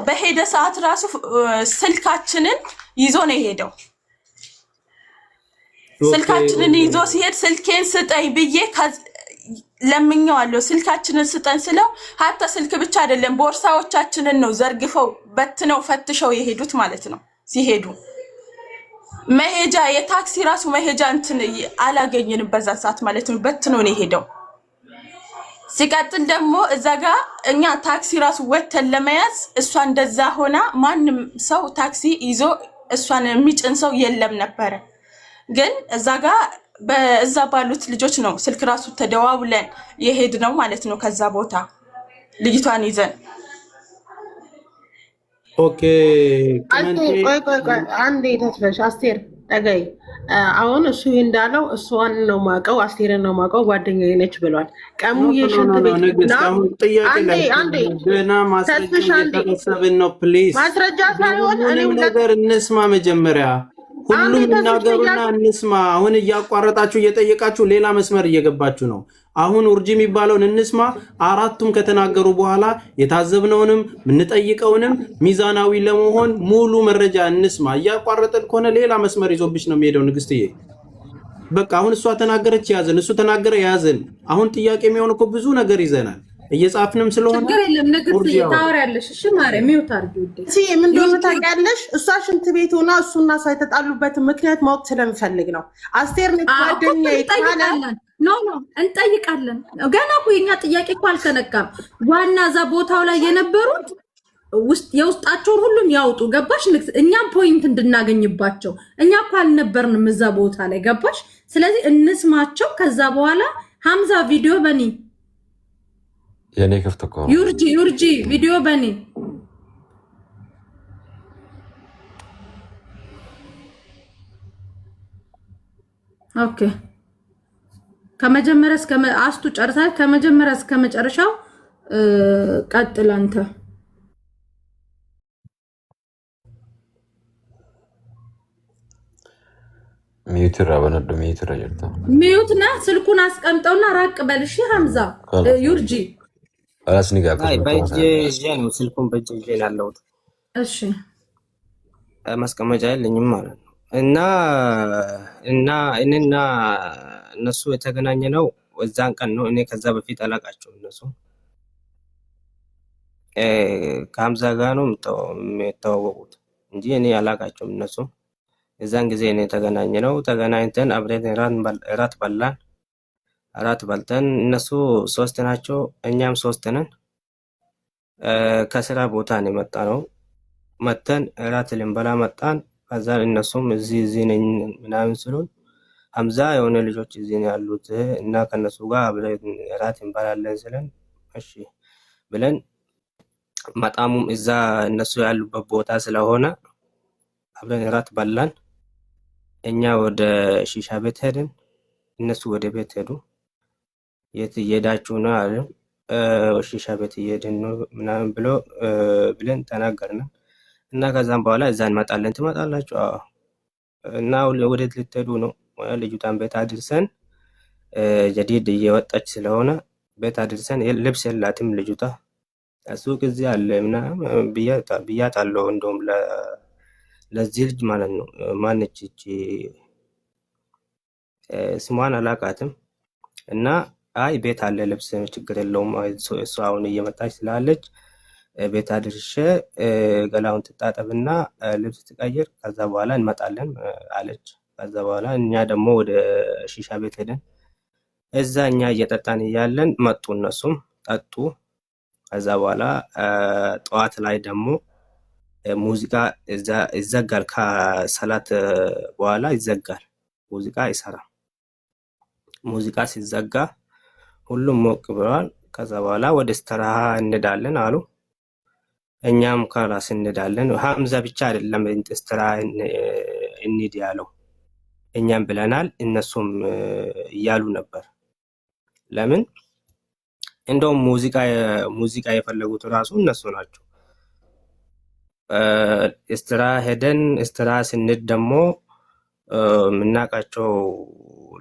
በሄደ ሰዓት ራሱ ስልካችንን ይዞ ነው የሄደው። ስልካችንን ይዞ ሲሄድ ስልኬን ስጠኝ ብዬ ለምኜዋለሁ። ስልካችንን ስጠን ስለው ሀታ ስልክ ብቻ አይደለም ቦርሳዎቻችንን ነው ዘርግፈው በትነው ፈትሸው የሄዱት ማለት ነው። ሲሄዱ መሄጃ የታክሲ ራሱ መሄጃ እንትን አላገኘንም በዛ ሰዓት ማለት ነው። በትነው ነው የሄደው። ሲቀጥል ደግሞ እዛ ጋር እኛ ታክሲ ራሱ ወተን ለመያዝ እሷ እንደዛ ሆና ማንም ሰው ታክሲ ይዞ እሷን የሚጭን ሰው የለም ነበረ። ግን እዛ ጋር በዛ ባሉት ልጆች ነው ስልክ ራሱ ተደዋውለን የሄድ ነው ማለት ነው። ከዛ ቦታ ልጅቷን ይዘን ኦኬ ቆይ አንዴ ተስፈሽ አስቴር ጠገይ አሁን እሱ እንዳለው እሷን ነው ማቀው አስቴርን ነው ማቀው ጓደኛዬ ነች ብሏል። ቀሙ የሽንት ቤት ነው ፕሊዝ ማስረጃ ሳይሆን እኔ ነገር እንስማ መጀመሪያ ሁሉም እናገሩና እንስማ። አሁን እያቋረጣችሁ እየጠየቃችሁ ሌላ መስመር እየገባችሁ ነው። አሁን ኡርጂ የሚባለውን እንስማ። አራቱም ከተናገሩ በኋላ የታዘብነውንም የምንጠይቀውንም ሚዛናዊ ለመሆን ሙሉ መረጃ እንስማ። እያቋረጠን ከሆነ ሌላ መስመር ይዞብሽ ነው የሚሄደው። ንግስትዬ በቃ አሁን እሷ ተናገረች ያዘን፣ እሱ ተናገረ ያዘን። አሁን ጥያቄ የሚሆን እኮ ብዙ ነገር ይዘናል እየጻፍንም ስለሆነ ችግር የለም። ንግስት ታወሪያለሽ። እሺ ማርያም ሚውት አድርጊ ውዴ። ምን እንደሆነ ታውቂያለሽ? እሷ ሽንት ቤት ሆና እሱና እሷ የተጣሉበትን ምክንያት ማወቅ ስለምፈልግ ነው። አስቴር ነች ጓደኛዬ ካለ ኖ እንጠይቃለን። ገና እኮ የኛ ጥያቄ እኮ አልተነካም። ዋና እዛ ቦታው ላይ የነበሩት የውስጣቸውን ሁሉም ያውጡ። ገባሽ? እኛም ፖይንት እንድናገኝባቸው። እኛ እኮ አልነበርንም እዛ ቦታ ላይ ገባሽ? ስለዚህ እንስማቸው። ከዛ በኋላ ሐምዛ ቪዲዮ በኒ የኔ ክፍት እኮ ነው። ዩርጂ ቪዲዮ በኒ ኦኬ። ከመጀመሪያ እስከ አስቱ ጨርሳል። ከመጀመሪያ እስከ መጨረሻው ቀጥል አንተ። ሚዩትራ በነዶ ሚዩትራ ጀርታ ሚዩት ና ስልኩን አስቀምጠውና ራቅ በልሽ ሐምዛ ዩርጂ አላስ ንጋ በእጄ ይዤ ነው ስልኩን በእጄ ይዤ ያለሁት። እሺ ማስቀመጫ የለኝም ማለት ነው። እና እኔና እነሱ የተገናኘ ነው እዛን ቀን ነው። እኔ ከዛ በፊት አላውቃቸውም። እነሱ ከሐምዛ ጋር ነው የሚተዋወቁት እንጂ እኔ አላውቃቸውም። እነሱ እዛን ጊዜ እኔ የተገናኘ ነው። ተገናኝተን አብረን እራት በላን። እራት በልተን እነሱ 3 ናቸው፣ እኛም 3 ነን። ከስራ ቦታ ነው የመጣ ነው። መተን እራት ልንበላ መጣን። ከዛ እነሱም እዚህ ነኝ ምናምን ስሉን ሐምዛ የሆነ ልጆች እዚህ ነው ያሉት እና ከነሱ ጋር አብረን እራት እንበላለን ስለን እሺ ብለን መጣሙም እዛ እነሱ ያሉበት ቦታ ስለሆነ አብረን እራት በላን። እኛ ወደ ሺሻ ቤት ሄድን፣ እነሱ ወደ ቤት ሄዱ። የት እየሄዳችሁ ነው አለ። ሺሻ ቤት እየሄድን ነው ምናምን ብለን ተናገርን። እና ከዛም በኋላ እዛ እንመጣለን። ትመጣላችሁ? አዎ። እና ወዴት ልትሄዱ ነው? ልጅቷን ቤት አድርሰን ጀዲድ እየወጣች ስለሆነ ቤት አድርሰን ልብስ የላትም ልጅቷ። ሱቅ እዚህ አለ ምናምን ብያታለሁ። እንደውም ለዚህ ልጅ ማለት ነው። ማነች እቺ ስሟን አላውቃትም። እና አይ ቤት አለ ልብስ ችግር የለውም እሷ አሁን እየመጣች ስላለች ቤት አድርሼ ገላውን ትጣጠብና ልብስ ትቀይር ከዛ በኋላ እንመጣለን አለች። ከዛ በኋላ እኛ ደግሞ ወደ ሺሻ ቤት ሄደን እዛ እኛ እየጠጣን እያለን መጡ፣ እነሱም ጠጡ። ከዛ በኋላ ጠዋት ላይ ደግሞ ሙዚቃ ይዘጋል። ከሰላት በኋላ ይዘጋል፣ ሙዚቃ አይሰራም። ሙዚቃ ሲዘጋ ሁሉም ሞቅ ብለዋል። ከዛ በኋላ ወደ ስተራሃ እንሄዳለን አሉ። እኛም ካላስ እንሄዳለን። ሐምዛ ብቻ አይደለም ስተራ እንሂድ ያለው፣ እኛም ብለናል፣ እነሱም እያሉ ነበር። ለምን እንደውም ሙዚቃ የፈለጉት ራሱ እነሱ ናቸው። ስተራ ሄደን ስተራ ስንሄድ ደግሞ የምናውቃቸው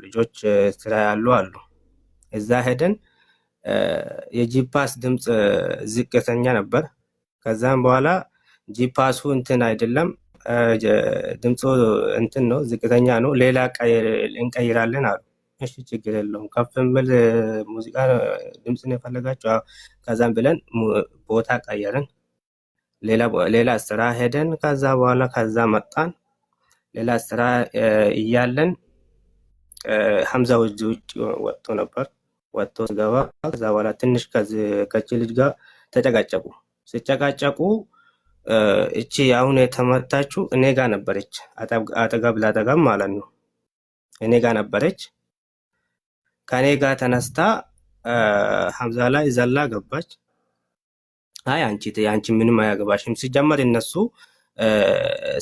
ልጆች ስተራ ያሉ አሉ። እዛ ሄደን የጂፓስ ድምፅ ዝቅተኛ ነበር። ከዛም በኋላ ጂፓሱ እንትን አይደለም ድምፁ እንትን ነው ዝቅተኛ ነው፣ ሌላ እንቀይራለን አሉ። እሺ ችግር የለውም ከፍ የሚል ሙዚቃ ድምፅ ነው የፈለጋቸው። ከዛም ብለን ቦታ ቀየርን፣ ሌላ ስራ ሄደን ከዛ በኋላ ከዛ መጣን። ሌላ ስራ እያለን ሐምዛ ውጭ ወጥቶ ነበር። ወጥቶ ሲገባ ከዛ በኋላ ትንሽ ከዚህ ልጅ ጋር ተጨቃጨቁ። ሲጨቃጨቁ እቺ አሁን የተመታችው እኔ ጋር ነበረች፣ አጠገብ ላጠገብ ማለት ነው። እኔ ጋር ነበረች። ከኔ ጋር ተነስታ ሐምዛ ላይ ዘላ ገባች። አይ አንቺ ምንም አያገባሽም። ሲጀመር እነሱ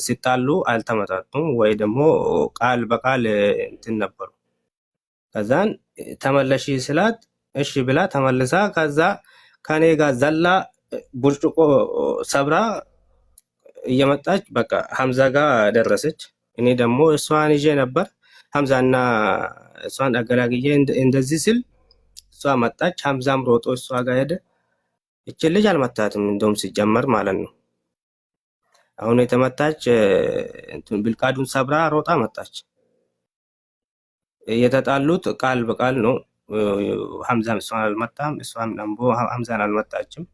ሲጣሉ አልተመጣጡም ወይ ደግሞ ቃል በቃል እንትን ነበሩ። ከዛን ተመለሺ ስላት እሺ ብላ ተመልሳ ከዛ ከኔ ጋር ዘላ ብርጭቆ ሰብራ እየመጣች በቃ ሐምዛ ጋር ደረሰች። እኔ ደግሞ እሷን ይዤ ነበር። ሐምዛና እሷን አገላግዬ እንደዚህ ስል እሷ መጣች። ሐምዛም ሮጦ እሷ ጋር ሄደ። እቺ ልጅ አልመታትም እንደውም ሲጀመር ማለት ነው። አሁን የተመታች እንትን ብልቃዱን ሰብራ ሮጣ መጣች። የተጣሉት ቃል በቃል ነው። ሐምዛም እሷን አልመታም፣ እሷም ደግሞ ሐምዛን አልመታችም።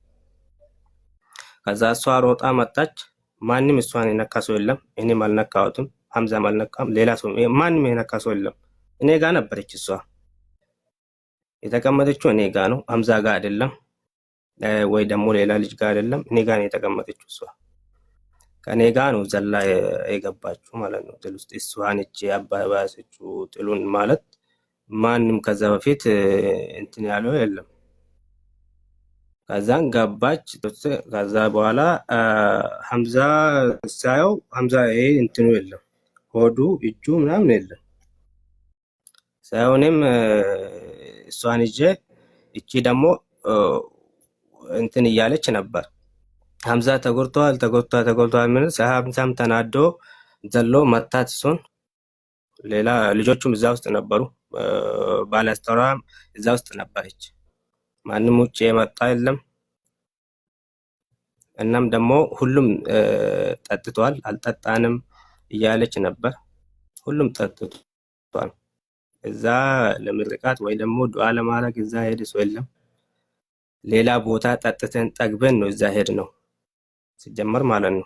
ከዛ እሷ ሮጣ መጣች። ማንም እሷን የነካ ሰው የለም። እኔም አልነካሁትም፣ ሐምዛም አልነካም፣ ሌላ ሰው ማንም የነካ ሰው የለም። እኔ ጋር ነበረች እሷ የተቀመጠችው፣ እኔ ጋር ነው፣ ሐምዛ ጋር አይደለም፣ ወይ ደግሞ ሌላ ልጅ ጋር አይደለም። እኔ ጋር ነው የተቀመጠችው እሷ። ከኔ ጋር ነው ዘላ የገባችው ማለት ነው። ጥል ውስጥ እሷን እቺ አባባሰችው ጥሉን ማለት ማንም ከዛ በፊት እንትን ያለው የለም። ከዛን ገባች። ከዛ በኋላ ሐምዛ ሳየው ሐምዛ ይሄ እንትኑ የለም፣ ሆዱ እጁ ምናምን የለም። ሳይሆንም እሷን ይዤ እቺ ደግሞ እንትን እያለች ነበር። ሐምዛ ተጎድቷል ምን ሐምዛም ተናዶ ዘሎ መታት እሱን። ሌላ ልጆቹም እዛ ውስጥ ነበሩ። ባለስተራም እዛ ውስጥ ነበረች። ማንም ውጭ የመጣ የለም። እናም ደግሞ ሁሉም ጠጥቷል። አልጠጣንም እያለች ነበር። ሁሉም ጠጥቷል። እዛ ለምርቃት ወይ ደግሞ ዱዓ ለማድረግ እዛ ሄድ ሰው የለም። ሌላ ቦታ ጠጥተን ጠግበን ነው እዛ ሄድ ነው ሲጀመር ማለት ነው።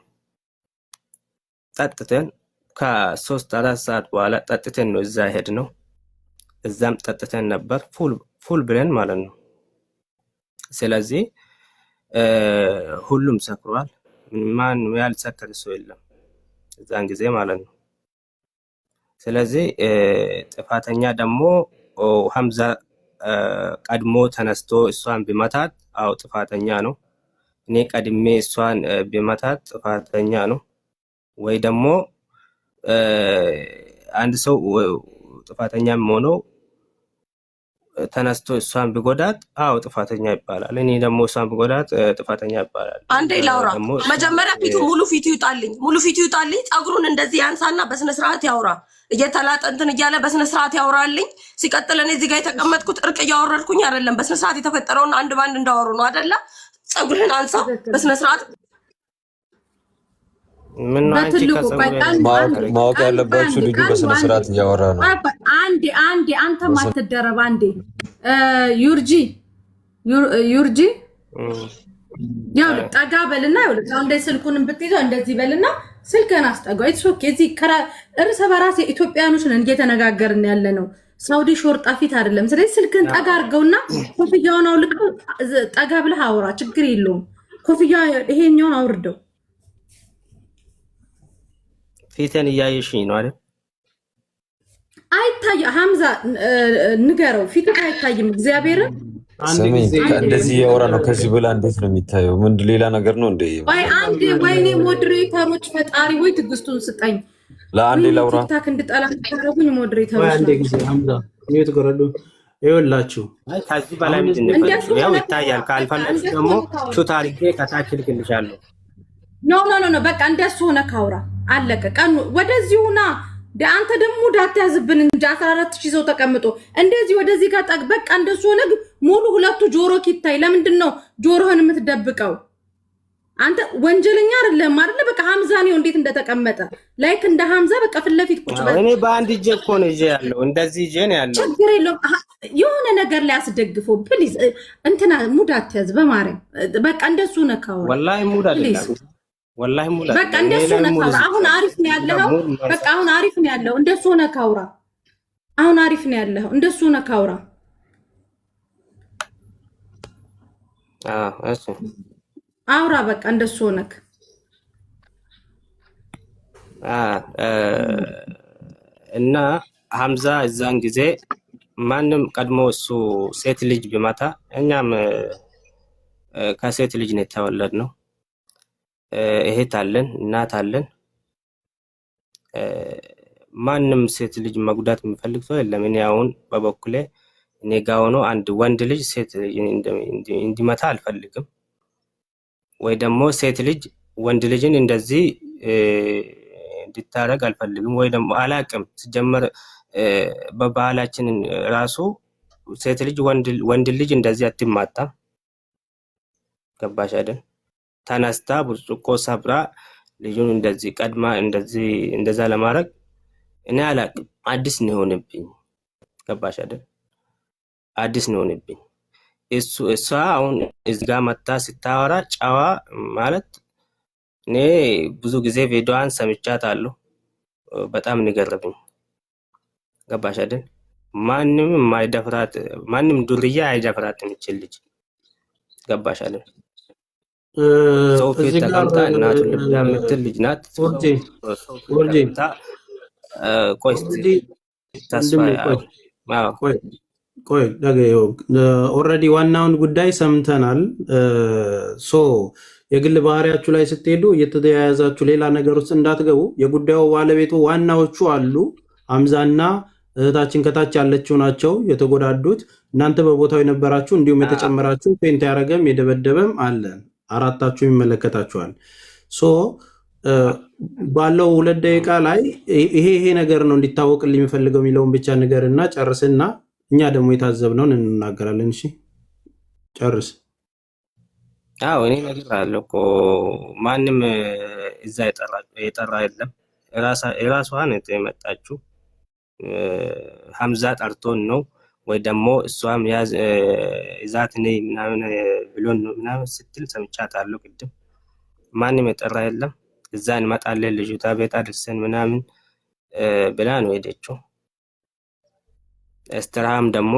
ጠጥተን ከ3-4 ሰዓት በኋላ ጠጥተን ነው እዛ ሄድ ነው። እዛም ጠጥተን ነበር ፉል ብለን ማለት ነው። ስለዚህ ሁሉም ሰክሯል። ማን ያልሰከረ ሰው የለም እዛን ጊዜ ማለት ነው። ስለዚህ ጥፋተኛ ደግሞ ሐምዛ ቀድሞ ተነስቶ እሷን ቢመታት አው ጥፋተኛ ነው። እኔ ቀድሜ እሷን ቢመታት ጥፋተኛ ነው። ወይ ደግሞ አንድ ሰው ጥፋተኛም ሆኖ ተነስቶ እሷን ቢጎዳት አው ጥፋተኛ ይባላል። እኔ ደግሞ እሷን ቢጎዳት ጥፋተኛ ይባላል። አንዴ ላውራ። መጀመሪያ ሙሉ ፊቱ ይውጣልኝ። ፀጉሩን እንደዚህ ያንሳና በስነ ስርዓት ያውራ። እየተላጠ እንትን እያለ በስነ ስርዓት ያውራልኝ። ሲቀጥል እኔ እዚህ ጋር የተቀመጥኩት እርቅ እያወረድኩኝ አይደለም። በስነ ስርዓት የተፈጠረውን አንድ ባንድ እንዳወሩ ነው አይደለ? ፀጉርህን አንሳ በስነ ስርዓት። ምን አንቺ ማወቅ ያለባችሁ ልጁ በስነ ስርዓት እያወራ ነው። አንዴ አንተ ማትደረብ አንዴ ዩርጂ ያው ጠጋ በልና ያው እንደዚህ ስልኩንም ብትይዘው እንደዚህ በልና ስልከን አስጠጋው። ኦኬ እዚህ እርስ በራስ ኢትዮጵያኖች ነን እየተነጋገርን ያለ ነው። ሳውዲ ሾርጣ ፊት አይደለም። ስለዚህ ስልክን ጠጋ አድርገውና ኮፍያውን አውልቀው ጠጋ ብለህ አውራ። ችግር የለውም። ኮፍያ ይሄኛውን አውርደው። ፊትን እያየሽኝ ነው አይደል? አይታይ ሐምዛ ንገረው። ፊቱ አይታይም። እግዚአብሔርን እንደዚህ ያወራ ነው። ከዚህ በላ እንዴት ነው የሚታየው? ምንድ ሌላ ነገር ነው እንዴ? ወይ አንዴ ወይኔ ሞዴሬተሮች ፈጣሪ ወይ ትግስቱን ስጠኝ። ለአንዴ ላውራ ቲክታክ እንድጠላ ታደርጉኝ ሞዴሬተሮች። አንዴ ጊዜ ሐምዛ ነው ተቆረዱ ይወላችሁ። አይ ከዚህ በላይ ምንድን ነው ያው ይታያል። ካልፈለግሽ ደግሞ ሹት አድርጌ ከታች ልክልሻለሁ። ኖ በቃ እንደሱ ሆነ ካውራ አለቀ። ቀኑ ወደዚሁና አንተ ደግሞ ዳታያዝብን እንጂ 14000 ሰው ተቀምጦ እንደዚህ ወደዚህ ጋር በቃ እንደሱ ሆነ። ሙሉ ሁለቱ ጆሮ ኪታይ ለምንድን ነው ጆሮህን የምትደብቀው? አንተ ወንጀለኛ አይደለም አይደለ? በቃ ሐምዛ ነው እንዴት እንደተቀመጠ ላይክ እንደ ሐምዛ በቃ ፊት ለፊት ቁጭ በል። እኔ በአንድ እጄ እኮ ነው ይዤ ያለው እንደዚህ ይዤ ነው ያለው። ችግር የለውም። የሆነ ነገር ላይ አስደግፈው ፕሊዝ። እንትና ሙድ አትያዝ በማርያም በቃ እንደሱ ነው ካውራ። ወላሂ ሙድ አይደለም ወላሂ ሙላ በቃ እንደሱ ነው ካውራ። አሁን አሪፍ ነው ያለው። በቃ አሁን አሪፍ ነው ያለው። እንደሱ ነው ካውራ። አሁን አሪፍ ነው ያለው። እንደሱ ነው ካውራ። እሺ አውራ በቃ እንደሱ ሆነክ። እና ሐምዛ እዛን ጊዜ ማንም ቀድሞ እሱ ሴት ልጅ ቢመታ እኛም ከሴት ልጅ ነው የተወለድነው። እህት አለን፣ እናት አለን። ማንም ሴት ልጅ መጉዳት የሚፈልግ ሰው የለም። እኔ አሁን በበኩሌ እኔ ጋር ሆኖ አንድ ወንድ ልጅ ሴት እንዲመታ አልፈልግም። ወይ ደግሞ ሴት ልጅ ወንድ ልጅን እንደዚህ እንድታረግ አልፈልግም። ወይ ደግሞ አላቅም ሲጀመር በባህላችን ራሱ ሴት ልጅ ወንድ ልጅ እንደዚህ አትማታም። ገባሽ አይደል? ተነስታ ብርጭቆ ሰብራ ልጁን እንደዚህ ቀድማ እንደዛ ለማድረግ እኔ አላቅም። አዲስ ነው የሆነብኝ። ገባሽ አይደል? አዲስ ነው የሆነብኝ። እሷ አሁን እዚህ ጋር መታ ስታወራ ጨዋ ማለት እኔ ብዙ ጊዜ ቪዲዮዋን ሰምቻታለሁ። በጣም ንገረብኝ። ገባሽ አይደል? ማንም የማይደፍራት ማንም ዱርዬ አይደፍራትም ይችል ልጅ። ገባሽ አይደል? ሰው ፊት ተቀምጣ እናቱን ልብላ የምትል ልጅ ናት። ቆይ ኦልሬዲ ዋናውን ጉዳይ ሰምተናል። ሶ የግል ባህሪያችሁ ላይ ስትሄዱ እየተያያዛችሁ ሌላ ነገር ውስጥ እንዳትገቡ። የጉዳዩ ባለቤቱ ዋናዎቹ አሉ። ሐምዛና እህታችን ከታች ያለችው ናቸው የተጎዳዱት። እናንተ በቦታው የነበራችሁ እንዲሁም የተጨመራችሁ ፔንት ያደረገም የደበደበም አለ። አራታችሁ ይመለከታችኋል። ሶ ባለው 2 ደቂቃ ላይ ይሄ ነገር ነው እንዲታወቅልኝ የሚፈልገው የሚለውን ብቻ ንገርና ጨርስና እኛ ደግሞ የታዘብነውን እንናገራለን። እሺ ጨርስ። አዎ እኔ ነገር አለው እኮ ማንም እዛ የጠራ የለም። የራሷን የመጣችው ሐምዛ ጠርቶን ነው ወይ ደግሞ እሷም ይዛት ነይ ምናምን ብሎን ነው ምናምን ስትል ሰምቻታለሁ ቅድም። ማንም የጠራ የለም። እዛ እንመጣለን ልጅቷ ቤት አድርሰን ምናምን ብላ ነው ሄደችው። እስትራም ደግሞ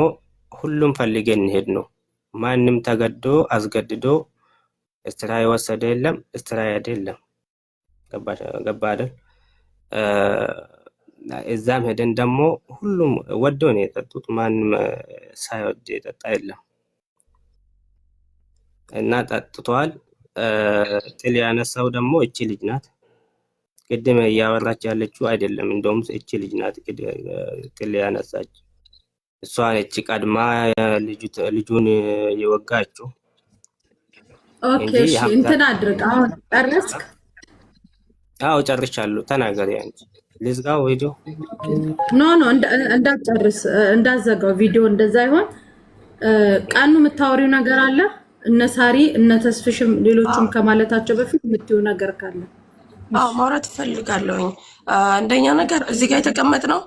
ሁሉም ፈልገን እንሄድ ነው። ማንም ተገዶ አስገድዶ እስትራ የወሰደ የለም፣ እስትራ አይደለም። ገባ አይደል? እዛም ሄደን ደግሞ ሁሉም ወዶ ነው የጠጡት። ማንም ሳይወድ የጠጣ የለም እና ጠጥቷል። ጥል ያነሳው ደግሞ እቺ ልጅ ናት። ቅድም እያወራች ያለችው አይደለም፣ እንደውም እቺ ልጅ ናት ጥል ያነሳች። እሷ ነች ቀድማ ልጁን የወጋችው። ኦኬ እሺ፣ እንትን አድርግ። አሁን ጨረስክ? አዎ ጨርሻለሁ። ተናገሪ አንቺ። ልዝጋው ቪዲዮ? ኖ እንዳትጨርስ፣ እንዳትዘጋው ቪዲዮ። እንደዛ ይሆን ቀኑ የምታወሪው ነገር አለ እነ ሳሪ እነ ተስፍሽም ሌሎችም ከማለታቸው በፊት የምትይው ነገር ካለ? አዎ ማውራት እፈልጋለሁኝ። አንደኛ ነገር እዚህ ጋር የተቀመጥነው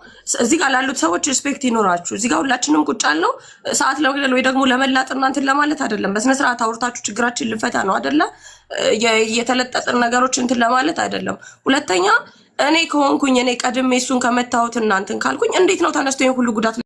እዚህ ጋር ላሉት ሰዎች ሪስፔክት ይኖራችሁ። እዚህ ጋር ሁላችንም ቁጭ ያልነው ሰዓት ለመግደል ወይ ደግሞ ለመላጥ እናንተን ለማለት አይደለም። በስነ ስርዓት አውርታችሁ ችግራችን ልፈታ ነው አይደለ? የተለጠጥን ነገሮች እንትን ለማለት አይደለም። ሁለተኛ እኔ ከሆንኩኝ እኔ ቀድሜ እሱን ከመታወት እናንተን ካልኩኝ እንዴት ነው ተነስቶ ሁሉ ጉዳት